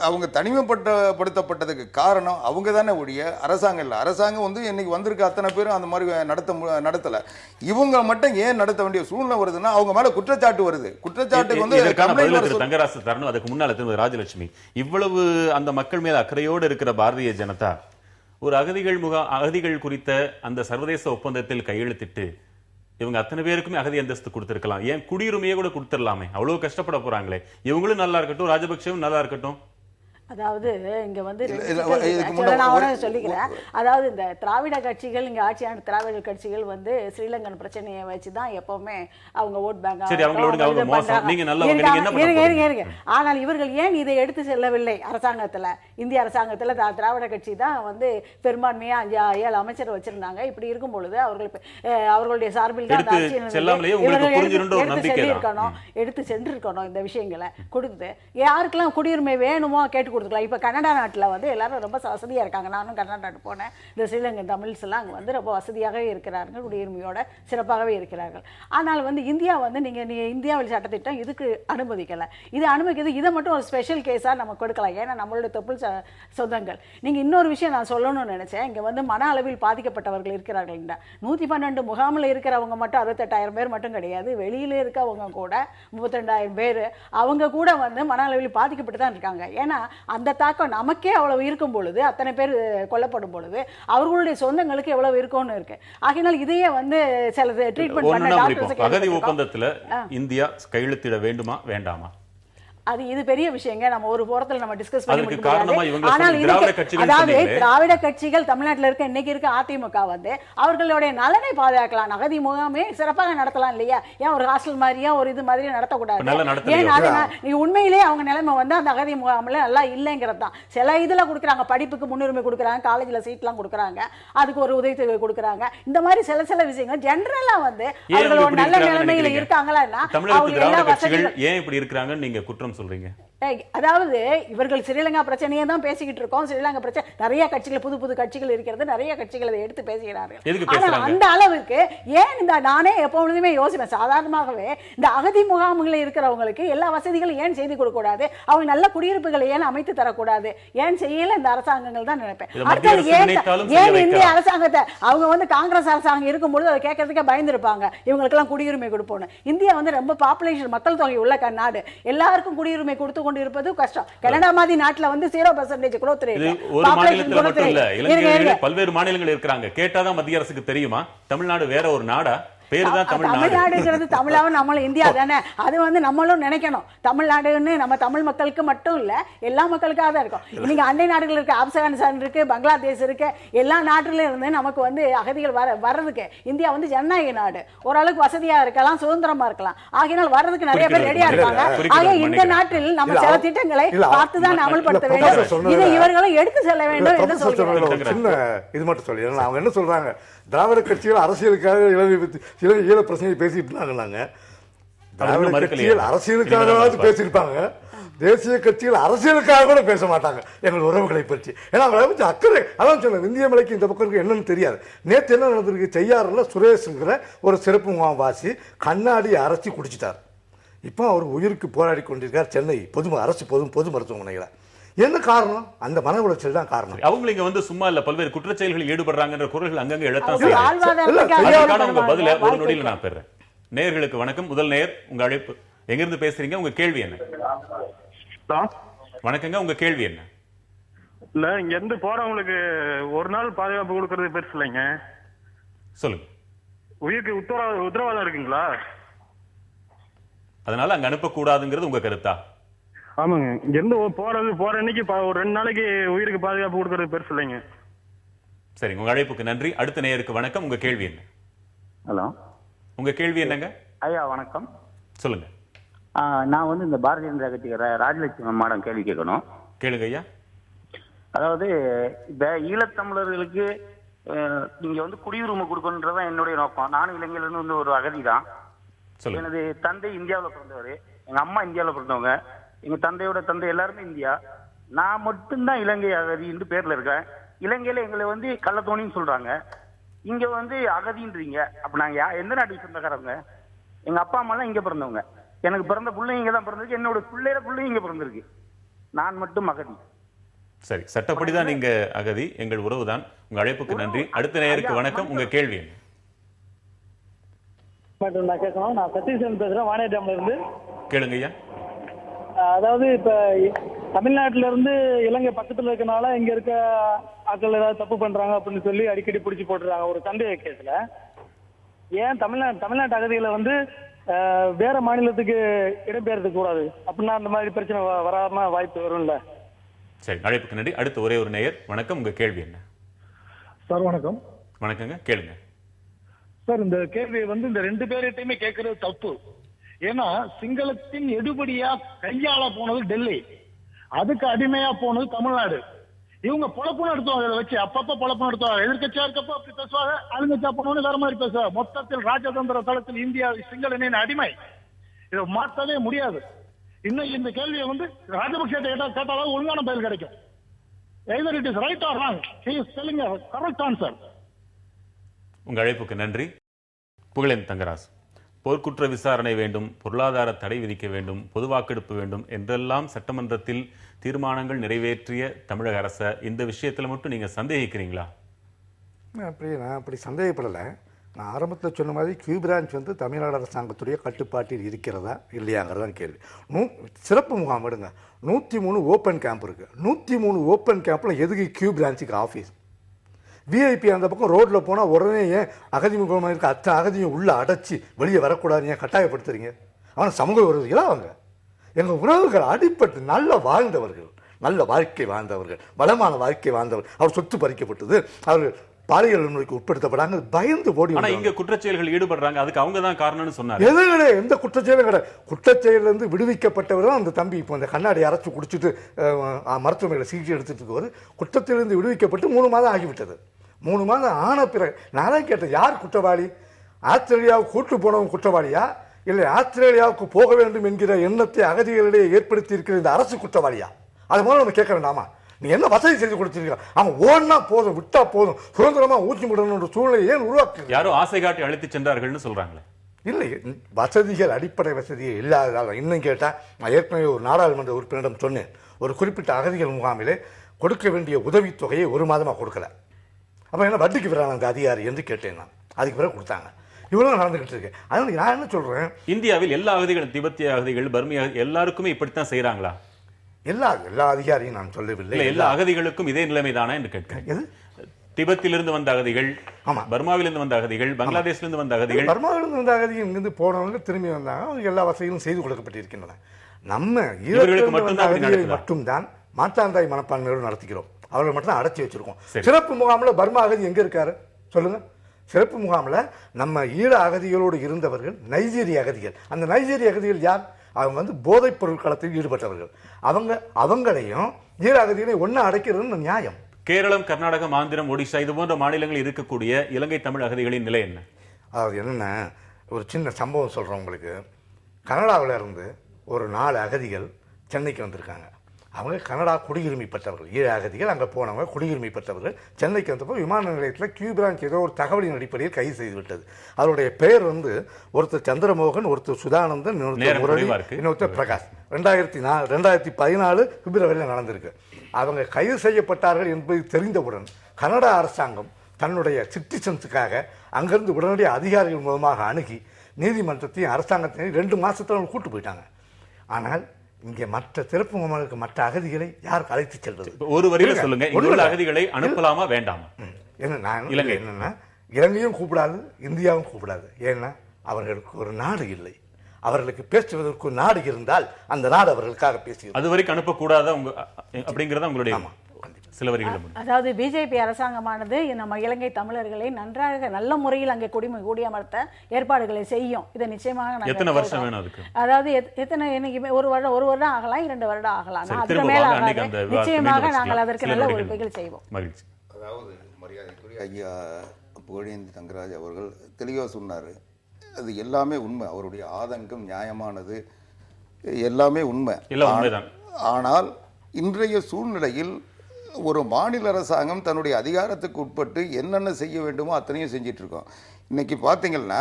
அவங்க தனிமைப்படுத்தப்பட்டதுக்கு காரணம் அவங்க தானே ஒழிய அரசாங்கம் இல்லை. அரசாங்கம் வந்து இன்னைக்கு வந்திருக்க அத்தனை பேரும் அந்த மாதிரி நடத்தலை. இவங்க மட்டும் ஏன் நடத்த வேண்டிய சூழ்நிலை வருதுன்னா அவங்க மேல குற்றச்சாட்டு வருது. குற்றச்சாட்டுக்கு வந்து தங்கராசு தரணும். அதுக்கு முன்னால திரும்ப ராஜலட்சுமி, இவ்வளவு அந்த மக்கள் மேல அக்கறையோடு இருக்கிற பாரதிய ஜனதா ஒரு அகதிகள் குறித்த அந்த சர்வதேச ஒப்பந்தத்தில் கையெழுத்திட்டு இவங்க அத்தனை பேருக்குமே அகதி அந்தஸ்து கொடுத்திருக்கலாம். ஏன் குடியுரிமையே கூட கொடுத்துடலாமே? அவ்வளவு கஷ்டப்பட போறாங்களே. இவங்களும் நல்லா இருக்கட்டும், ராஜபக்சேவும் நல்லா இருக்கட்டும். அதாவது இங்க வந்து சொல்லிக்கிறேன். அதாவது இந்த திராவிட கட்சிகள், இங்க ஆட்சியான திராவிட கட்சிகள் வந்து ஸ்ரீலங்கன் பிரச்சனையை வச்சுதான் எப்பவுமே அவங்க ஓட் பேங்க். ஆனால் இவர்கள் ஏன் இதை எடுத்து செல்லவில்லை? அரசாங்கத்துல, இந்திய அரசாங்கத்துல திராவிட கட்சி தான் வந்து பெரும்பான்மையா 5-7 அமைச்சர் வச்சிருந்தாங்க. இப்படி இருக்கும் பொழுது அவர்களுடைய சார்பில் தான் எடுத்து சென்றிருக்கணும். இந்த விஷயங்களை கொடுத்து யாருக்கெல்லாம் குடியுரிமை வேணுமோ கேட்டு கொடுத்துக்கலாம். இப்போ கனடா நாட்டில் வந்து எல்லாரும் ரொம்ப வசதியாக இருக்காங்க. நானும் கனடா நாட்டு போனேன். இந்த ஸ்ரீலங்கன் தமிழ்ஸ் எல்லாம் அங்கே வந்து ரொம்ப வசதியாகவே இருக்கிறார்கள், குடியுரிமையோட சிறப்பாகவே இருக்கிறார்கள். ஆனால் வந்து இந்தியா வந்து நீங்கள் இந்தியாவில் சட்டத்திட்டம் இதுக்கு அனுமதிக்கலை. இது அனுமதிக்கிறது, இதை மட்டும் ஒரு ஸ்பெஷல் கேஸாக நம்ம கொடுக்கலாம். ஏன்னா நம்மளுடைய தொப்புள் சொந்தங்கள். நீங்கள் இன்னொரு விஷயம் நான் சொல்லணும்னு நினச்சேன். இங்கே வந்து மன அளவில் பாதிக்கப்பட்டவர்கள் இருக்கிறார்கள். 112 முகாமில் இருக்கிறவங்க மட்டும் 68,000 பேர் மட்டும் கிடையாது. வெளியில இருக்கவங்க கூட 32,000 பேர் அவங்க கூட வந்து மன அளவில் பாதிக்கப்பட்டு தான் இருக்காங்க. ஏன்னா அந்த தாக்கம் நமக்கே அவ்வளவு இருக்கும் பொழுது, அத்தனை பேர் கொல்லப்படும் பொழுது அவர்களுடைய சொந்தங்களுக்கு எவ்வளவு இருக்கும்னு இருக்கு. ஆகையினால் இதையே வந்து சில ட்ரீட்மெண்ட் பண்ண அகதி ஒப்பந்தத்துல இந்தியா கையெழுத்திட வேண்டுமா வேண்டாமா? அது இது பெரிய விஷயங்க. நம்ம ஒரு போரத்தில் நம்ம டிஸ்கஸ் பண்ண முடியாது. ஆனால் அதாவது திராவிட கட்சிகள் தமிழ்நாட்டில் இருக்க இன்னைக்கு இருக்க அதிமுக வந்து அவர்களுடைய நலனை பாதுகாக்கலாம். அகதி முகாமே சிறப்பாக நடத்தலாம் இல்லையா? ஏன் ஒரு ஹாஸ்டல் மாதிரியா ஒரு இது மாதிரி நடத்தக்கூடாது? ஏன் உண்மையிலேயே அவங்க நிலைமை வந்து அந்த அகதி முகாமில் நல்லா இல்லைங்கிறது தான். சில இதுல கொடுக்குறாங்க, படிப்புக்கு முன்னுரிமை கொடுக்குறாங்க, காலேஜில் சீட்லாம் கொடுக்குறாங்க, அதுக்கு ஒரு உதவி கொடுக்குறாங்க. இந்த மாதிரி சில விஷயங்கள் ஜெனரலா வந்து அவர்களோட நல்ல நிலைமையில இருக்காங்களா? ஏன் இப்படி இருக்காங்கன்னு நீங்க குற்றம் சொல்றீங்க? அதாவது இவர்கள் ஸ்ரீலங்கா பிரச்சனையை தான் பேசிக்கிட்டு இருக்கோம். ஸ்ரீலங்கா பிரச்சனை நிறைய கட்சிகள், புது கட்சிகள் இருக்கிறது, நிறைய கட்சிகள் அதை எடுத்து பேசுகிறார்கள். ஆனா அந்த அளவுக்கு ஏன் இந்த நானே எப்பொழுதுமே யோசிப்பேன், சாதாரணமாகவே இந்த அகதி முகாம்களில் இருக்கிறவங்களுக்கு எல்லா வசதிகளும் ஏன் செய்து கொடுக்க கூடாது? அவங்க நல்ல குடியிருப்புகளை ஏன் அமைத்து தரக்கூடாது? ஏன் செய்யல இந்த அரசாங்கங்கள் தான் நினைப்பேன். அடுத்தது ஏன் இந்திய அரசாங்கத்தை அவங்க வந்து காங்கிரஸ் அரசாங்கம் இருக்கும்பொழுது அதை கேட்கறதுக்கே பயந்துருப்பாங்க, இவங்களுக்கெல்லாம் குடியுரிமை கொடுப்போம். இந்தியா வந்து ரொம்ப பாப்புலேஷன், மக்கள் தொகை உள்ள நாடு, எல்லாருக்கும் குடியுரிமை கொடுத்து இருப்பது கஷ்டம். கனடா மாதிரி நாட்டுல வந்து 0% growth rate. ஒரு மாநிலத்துல மட்டும் இல்ல, இலங்கையில பல்வேறு மாநிலங்கள் இருக்காங்க. கேட்டாதான் மத்திய அரசுக்கு தெரியுமா தமிழ்நாடு வேற ஒரு நாடா? தமிழ்நாடுங்கிறது தமிழாவும் நம்மள இந்தியா தானே. அது வந்து நம்மளும் நினைக்கணும். தமிழ்நாடுன்னு நம்ம தமிழ் மக்களுக்கு மட்டும் இல்ல, எல்லா மக்களுக்காக தான் இருக்கும். இன்னைக்கு அண்டை நாடுகள் இருக்கு, ஆப்கானிஸ்தான் இருக்கு, பங்களாதேஷ் இருக்கு, எல்லா நாட்டுல இருந்து நமக்கு வந்து அகதிகள் வர்றதுக்கு இந்தியா வந்து ஜனநாயக நாடு, ஓரளவுக்கு வசதியா இருக்கலாம், சுதந்திரமா இருக்கலாம். ஆகினால் வர்றதுக்கு நிறைய பேர் ரெடியா இருக்காங்க. ஆக இந்த நாட்டில் நம்ம சில திட்டங்களை பார்த்துதான் அமல்படுத்த வேண்டும். இதை இவர்களும் எடுத்து செல்ல வேண்டும் என்று சொல்கிறேன். இது மட்டும் சொல்லி அவங்க என்ன சொல்றாங்க, திராவிட கட்சிகள் அரசியலுக்காக ஈழ பிரச்சனையை பேசிட்டு இருந்தாங்க. திராவிட கட்சிகள் அரசியலுக்காக பேசியிருப்பாங்க, தேசிய கட்சிகள் அரசியலுக்காக கூட பேச மாட்டாங்க எங்கள் உறவுகளை பற்றி. ஏன்னா அவங்களை பற்றி அக்கறை. அதான் சொல்ல இந்திய மலைக்கு இந்த பக்கம் என்னன்னு தெரியாது. நேற்று என்ன நடந்திருக்கு, செய்யாறுல சுரேஷுங்கிற ஒரு சிறப்பு முகாம்வாசி கண்ணாடி அரைச்சி குடிச்சிட்டார். இப்போ அவர் உயிருக்கு போராடி கொண்டிருக்கார் சென்னை பொது மருத்துவமனையில். என்ன காரணம்? அந்த மன உளைச்சல் தான் காரணம். அவங்க இங்க வந்து சும்மா இல்ல, பல்வேறு குற்றச்செயல்களில் ஈடுபடுறாங்கன்ற குரல்கள் அங்கங்க எழத்தான் செய்யும். பதில ஒரு நொடியில் நான் பெறேன். நேயர்களுக்கு வணக்கம். முதல் நேயர், உங்க அழைப்பு, எங்கிருந்து பேசுறீங்க, உங்க கேள்வி என்ன? வணக்கங்க, உங்க கேள்வி என்ன? இல்ல, இங்க இருந்து போறவங்களுக்கு ஒரு நாள் பாதுகாப்பு கொடுக்கறது பெருசு இல்லைங்க. சொல்லுங்க. உயிருக்கு உத்தரவாதம் இருக்குங்களா? அதனால அங்க அனுப்பக்கூடாதுங்கிறது உங்க கருத்தா? ஆமாங்க. இங்க இருந்து போற அன்னைக்கு ஒரு 2 நாளைக்கு உயிருக்கு பாதுகாப்பு கொடுக்கறது பெருசு இல்லைங்க. சரிங்க, உங்க அழைப்புக்கு நன்றி. அடுத்த நேயருக்கு வணக்கம், உங்க கேள்வி என்ன? ஹலோ, உங்க கேள்வி என்னங்க? ஐயா வணக்கம். சொல்லுங்க. நான் வந்து இந்த பாரதிய ஜனதா கட்சி ராஜலட்சுமி மேடம் கேள்வி கேட்கணும். கேளுங்க ஐயா. அதாவது இந்த ஈழத்தமிழர்களுக்கு நீங்க வந்து குடியுரிமை கொடுக்கணுன்றதான் என்னுடைய நோக்கம். நானும் இலங்கையில இருந்து வந்து ஒரு அகதி தான். எனது தந்தை இந்தியாவில் பிறந்தவர், எங்க அம்மா இந்தியாவில் பிறந்தவங்க, எங்க தந்தையோட தந்தை எல்லாருமே இந்தியா. நான் மட்டும்தான் இலங்கை அகதி என்று பேர்ல இருக்கேன். இலங்கையில எங்களை வந்து கள்ளத்தோணின்னு சொல்றாங்க, இங்க வந்து அகதின்றீங்க. அப்ப நாங்க எந்த நாட்டுக்கு சொந்தக்காரங்க? எங்க அப்பா அம்மா எல்லாம் இங்க பிறந்தவங்க, எனக்கு பிறந்த பிள்ளை இங்க தான் பிறந்திருக்கு, என்னோட பிள்ளையும் இங்க பிறந்திருக்கு. நான் மட்டும் அகதி. சரி, சட்டப்படிதான் நீங்க அகதி, எங்கள் உறவுதான். உங்க அழைப்புக்கு நன்றி. அடுத்த நேயருக்கு வணக்கம், உங்க கேள்வி என்ன? நான் கேட்கணும். நான் சதீஷன் பேசுறேன், வாணியம்ல இருந்து. கேளுங்க ஐயா. அதாவது இப்ப தமிழ்நாட்டில இருந்து இலங்கை பக்கத்துல இருக்கனால இங்க இருக்க ஆட்கள் ஏதாவது தப்பு பண்றாங்க அப்படின்னு சொல்லி அடிக்கடி பிடிச்சி போட்டுறாங்க ஒரு சந்தேக கேஸ்ல. ஏன் தமிழ்நாட்டு அகதிகளை வந்து வேற மாநிலத்துக்கு இடம்பெயர்த்துக்க கூடாது அப்படின்னா அந்த மாதிரி பிரச்சனை வராம வாய்ப்பு வரும்ல? சரி, அழைப்புக்கு நன்றி. அடுத்து ஒரே ஒரு நேயர். வணக்கம், உங்க கேள்வி என்ன? சார் வணக்கம். வணக்கங்க, கேளுங்க சார். இந்த கேள்வியை வந்து இந்த 2 பேர்கிட்டையுமே கேட்கறது தப்பு. ஏன்னா சிங்களத்தின் எடுபடியா கையாள போனது டெல்லி, அதுக்கு அடிமையா போனது தமிழ்நாடு. இவங்க பொழப்பு நடத்துவாங்க, இதை வச்சு அப்பப்ப பொழப்பு நடத்துவாங்க. எதிர்கட்சியா இருக்கப்போ அப்படி பேசுவாங்க, ஆளுங்கட்சியா போனவனு வேற மாதிரி பேசுவாங்க. மொத்தத்தில் ராஜதந்திர தளத்தில் இந்தியா சிங்கள அடிமை. இதை மாற்றவே முடியாது. இன்னும் இந்த கேள்வியை வந்து ராஜபக்சே கேட்டாலும் ஒழுங்கான பதில் கிடைக்கும். either it is right or wrong, he is telling a correct answer. உங்க அழைப்புக்கு நன்றி. புகழேந்தி தங்கராசு, போர்க்குற்ற விசாரணை வேண்டும், பொருளாதார தடை விதிக்க வேண்டும், பொது வாக்கெடுப்பு வேண்டும் என்றெல்லாம் சட்டமன்றத்தில் தீர்மானங்கள் நிறைவேற்றிய தமிழக அரசை இந்த விஷயத்தில் மட்டும் நீங்க சந்தேகிக்கிறீங்களா? நான் அப்படி சந்தேகப்படலை. நான் ஆரம்பத்தில் சொன்ன மாதிரி கியூ பிரான்ச் வந்து தமிழ்நாடு அரசாங்கத்துடைய கட்டுப்பாட்டில் இருக்கிறதா இல்லையாங்கிறதான் கேள்வி. சிறப்பு முகாம் எடுங்க, 103 ஓப்பன் கேம்ப் இருக்குது. 103 ஓப்பன் கேம்பில் எதுக்கு கியூ பிரான்ச்சுக்கு ஆஃபீஸ்? விஐபி அந்த பக்கம் ரோட்டில் போனால் உடனே ஏன் அகதி முகமாக இருக்க அத்தனை அகதியும் உள்ளே அடைச்சி வெளியே வரக்கூடாது ஏன் கட்டாயப்படுத்துறீங்க? அவன் சமூக விரோதிகளா? அவங்க எங்கள் உறவுகள் அடிப்பட்டு நல்ல வாழ்ந்தவர்கள், நல்ல வாழ்க்கை வாழ்ந்தவர்கள், வளமான வாழ்க்கை வாழ்ந்தவர். அவர் சொத்து பறிக்கப்பட்டது, அவர்கள் பாலியல் வன்முறைக்கு உட்படுத்தப்படாங்க, பயந்து ஓடி. ஆனா இங்க குற்றச்செயல்கள் ஈடுபடுறாங்க, அதுக்கு அவங்க தான் காரணம்னு சொன்னாங்க. எது கிடையாது, எந்த குற்றச்செயலும் கிடையாது. குற்றச்செயலிருந்து விடுவிக்கப்பட்டவர் தான் அந்த தம்பி. இப்போ அந்த கண்ணாடி அரைச்சி குடிச்சிட்டு மருத்துவமனையில் சிகிச்சை எடுத்துட்டு இருக்கவர் குற்றத்திலிருந்து விடுவிக்கப்பட்டு 3 மாதம் ஆகிவிட்டது. 3 மாதம் ஆன பிறகு நான் தான் கேட்டேன், யார் குற்றவாளி? ஆஸ்திரேலியாவுக்கு கூட்டு போனவங்க குற்றவாளியா, இல்லை ஆஸ்திரேலியாவுக்கு போக வேண்டும் என்கிற எண்ணத்தை அகதிகளிடையே ஏற்படுத்தி இருக்கிற இந்த அரசு குற்றவாளியா? அது மூலம் நம்ம கேட்க வேண்டாமா? நீ என்ன வசதி செய்து கொடுத்திருக்க? அவன் ஓடனா போதும், விட்டா போதும், சுதந்திரமா ஊற்றி விடணும் சூழ்நிலை ஏன் உருவாக்கு? யாரோ ஆசை காட்டி அழைத்து சென்றார்கள்னு சொல்றாங்களே. இல்லை, வசதிகள் அடிப்படை வசதிகள் இல்லாததால். இன்னும் கேட்டால் நான் ஏற்கனவே ஒரு நாடாளுமன்ற உறுப்பினரிடம் சொன்னேன், ஒரு குறிப்பிட்ட அகதிகள் முகாமிலே கொடுக்க வேண்டிய உதவித்தொகையை 1 மாதமாக கொடுக்கல. அப்போ என்ன வட்டிக்கு வராங்க அந்த அதிகாரி என்று கேட்டேன் நான். அதுக்கு பிறகு கொடுத்தாங்க. இவ்வளவு நடந்துகிட்டு இருக்கு. அதனால நான் என்ன சொல்றேன், இந்தியாவில் எல்லா அகதிகளும், திபெத்திய அகதிகள், பர்மிய எல்லாருக்குமே இப்படித்தான் செய்யறாங்களா? எல்லா அதிகாரியும் நான் சொல்லவில்லை. எல்லா அகதிகளுக்கும் இதே நிலைமைதானா என்று கேட்கிறேன். திபெத்திலிருந்து வந்த அகதிகள், பர்மாவிலிருந்து வந்த அகதிகள், பங்களாதேஷிலிருந்து வந்த அகதிகள், பர்மாவிலிருந்து வந்த அகதிகள் இங்கிருந்து போனவங்க திரும்பி வந்தாங்க. அவங்க எல்லா வசதிகளும் செய்து கொடுக்கப்பட்டிருக்கின்றன. நம்ம மட்டும்தான் மாற்றாந்தாய் மனப்பான்மையோடு நடத்துகிறோம். அவர்கள் மட்டும் தான் அடைச்சி வச்சிருக்கோம். சிறப்பு முகாமில் பர்மா அகதி எங்க இருக்காரு சொல்லுங்க? சிறப்பு முகாமில் நம்ம ஈழ அகதிகளோடு இருந்தவர்கள் நைஜீரிய அகதிகள். அந்த நைஜீரிய அகதிகள் யார்? அவங்க வந்து போதைப் பொருள் களத்தில் ஈடுபட்டவர்கள். அவங்களையும் ஈழ அகதிகளை ஒன்னா அடைக்கிறது நியாயம். கேரளம், கர்நாடகம், ஆந்திரம், ஒடிசா இது போன்ற மாநிலங்களில் இருக்கக்கூடிய இலங்கை தமிழ் அகதிகளின் நிலை என்ன? அதாவது என்னென்ன, ஒரு சின்ன சம்பவம் சொல்கிறேன் உங்களுக்கு. கனடாவில் இருந்து ஒரு 4 அகதிகள் சென்னைக்கு வந்திருக்காங்க. அவங்க கனடா குடியுரிமை பெற்றவர்கள், ஈழ அகதிகள். அங்கே போனவங்க குடியுரிமை பெற்றவர்கள். சென்னைக்கு வந்தப்போ விமான நிலையத்தில் கியூ பிரான்ச் ஏதோ ஒரு தகவலின் அடிப்படையில் கைது செய்து விட்டது. அவருடைய பெயர் வந்து ஒருத்தர் சந்திரமோகன், ஒருத்தர் சுதானந்தன், இன்னொருத்தர் பிரகாஷ். 2014 பிப்ரவரியில் நடந்திருக்கு. அவங்க கைது செய்யப்பட்டார்கள் என்பது தெரிந்தவுடன் கனடா அரசாங்கம் தன்னுடைய சிட்டிசன்ஸுக்காக அங்கிருந்து உடனடியாக அதிகாரிகள் மூலமாக அணுகி நீதிமன்றத்தையும் அரசாங்கத்தையும் 2 மாதத்தில் கூட்டு போயிட்டாங்க. ஆனால் இங்கே மற்ற சிறப்பு முகாம்களுக்கு மற்ற அகதிகளை யார் அழைத்து செல்வது? ஒரு வரியில சொல்லுங்க, இங்குள்ள அகதிகளை அனுப்பலாமா வேண்டாமா? என்னன்னா இலங்கையும் கூப்பிடாது, இந்தியாவும் கூப்பிடாது. ஏன்னா அவர்களுக்கு ஒரு நாடு இல்லை. அவர்களுக்கு பேசுவதற்கு ஒரு நாடு இருந்தால் அந்த நாடு அவர்களுக்காக பேசுகிறது. அது வரைக்கும் அனுப்பக்கூடாது அப்படிங்கிறத உங்களுடைய சில வரிகள். அதாவது பிஜேபி அரசாங்கமானது நம்ம இலங்கை தமிழர்களை நன்றாக நல்ல முறையில் அங்கே குடியமர்த்த ஏற்பாடுகளை செய்யும். இதை நிச்சயமாக எத்தனை வருஷம் வேணும் அதுக்கு? அதாவது எத்தனை ஒரு வருடம் ஆகலாம், 2 வருடம் ஆகலாம். அதுக்கு மேல நிச்சயமாக நாங்கள் அதற்கு நல்ல உழைப்புகள் செய்வோம். மகிழ்ச்சி. அதாவது மரியாதைக்குரிய ஐயா புகழேந்தி தங்கராஜ் அவர்கள் தெளிவாக சொன்னார். அது எல்லாமே உண்மை. அவருடைய ஆதங்கம் நியாயமானது, எல்லாமே உண்மை. ஆனால் இன்றைய சூழ்நிலையில் ஒரு மாநில அரசாங்கம் தன்னுடைய அதிகாரத்துக்கு உட்பட்டு என்னென்ன செய்ய வேண்டுமோ அத்தனையும் செஞ்சிட்டு இருக்கோம். இன்னைக்கு பார்த்தீங்கன்னா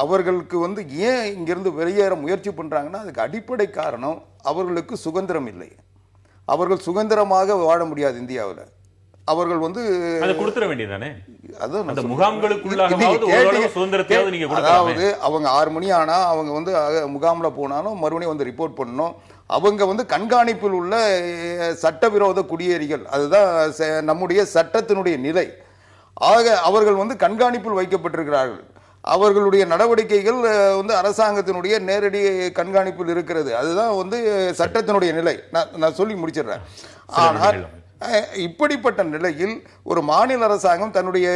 அவர்களுக்கு வந்து ஏன் இங்கிருந்து வெளியேற முயற்சி பண்ணுறாங்கன்னா அதுக்கு அடிப்படை காரணம் அவர்களுக்கு சுதந்திரம் இல்லை. அவர்கள் சுதந்திரமாக வாழ முடியாது இந்தியாவில். அவர்கள் வந்து கொடுத்துட வேண்டியதானே. அதாவது அவங்க 6 மணி ஆனா அவங்க வந்து முகாமில் போனாலும் மறுபடியும் வந்து ரிப்போர்ட் பண்ணணும். அவங்க வந்து கண்காணிப்பில் உள்ள சட்டவிரோத குடியேறிகள். அதுதான் நம்முடைய சட்டத்தினுடைய நிலை. ஆக அவர்கள் வந்து கண்காணிப்பில் வைக்கப்பட்டிருக்கிறார்கள். அவர்களுடைய நடவடிக்கைகள் வந்து அரசாங்கத்தினுடைய நேரடி கண்காணிப்பில் இருக்கிறது. அதுதான் வந்து சட்டத்தினுடைய நிலை. நான் சொல்லி முடிச்சிடுறேன். ஆனால் இப்படிப்பட்ட நிலையில் ஒரு மாநில அரசாங்கம் தன்னுடைய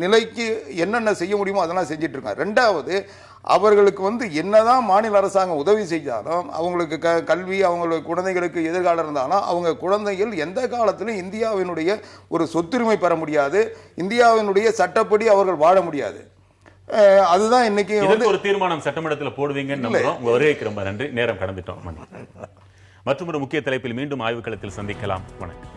நிலைக்கு என்னென்ன செய்ய முடியுமோ அதெல்லாம் செஞ்சிட்டு இருக்காங்க. ரெண்டாவது, அவர்களுக்கு வந்து என்னதான் மாநில அரசாங்கம் உதவி செய்தாலும், அவங்களுக்கு கல்வி, அவங்களுக்கு குழந்தைகளுக்கு எதிர்காலம் இருந்தாலும், அவங்க குழந்தைகள் எந்த காலத்திலும் இந்தியாவினுடைய ஒரு சொத்துரிமை பெற முடியாது, இந்தியாவினுடைய சட்டப்படி அவர்கள் வாழ முடியாது. அதுதான் இன்னைக்கு வந்து ஒரு தீர்மானம் சட்டமன்றத்தில் போடுவீங்கன்னு நம்புறோம். உங்க வருகைக்கு ரொம்ப நன்றி. நேரம் கடந்துட்டோம். மற்றொரு முக்கிய தலைப்பில் மீண்டும் ஆய்வுக்களத்தில் சந்திக்கலாம். வணக்கம்.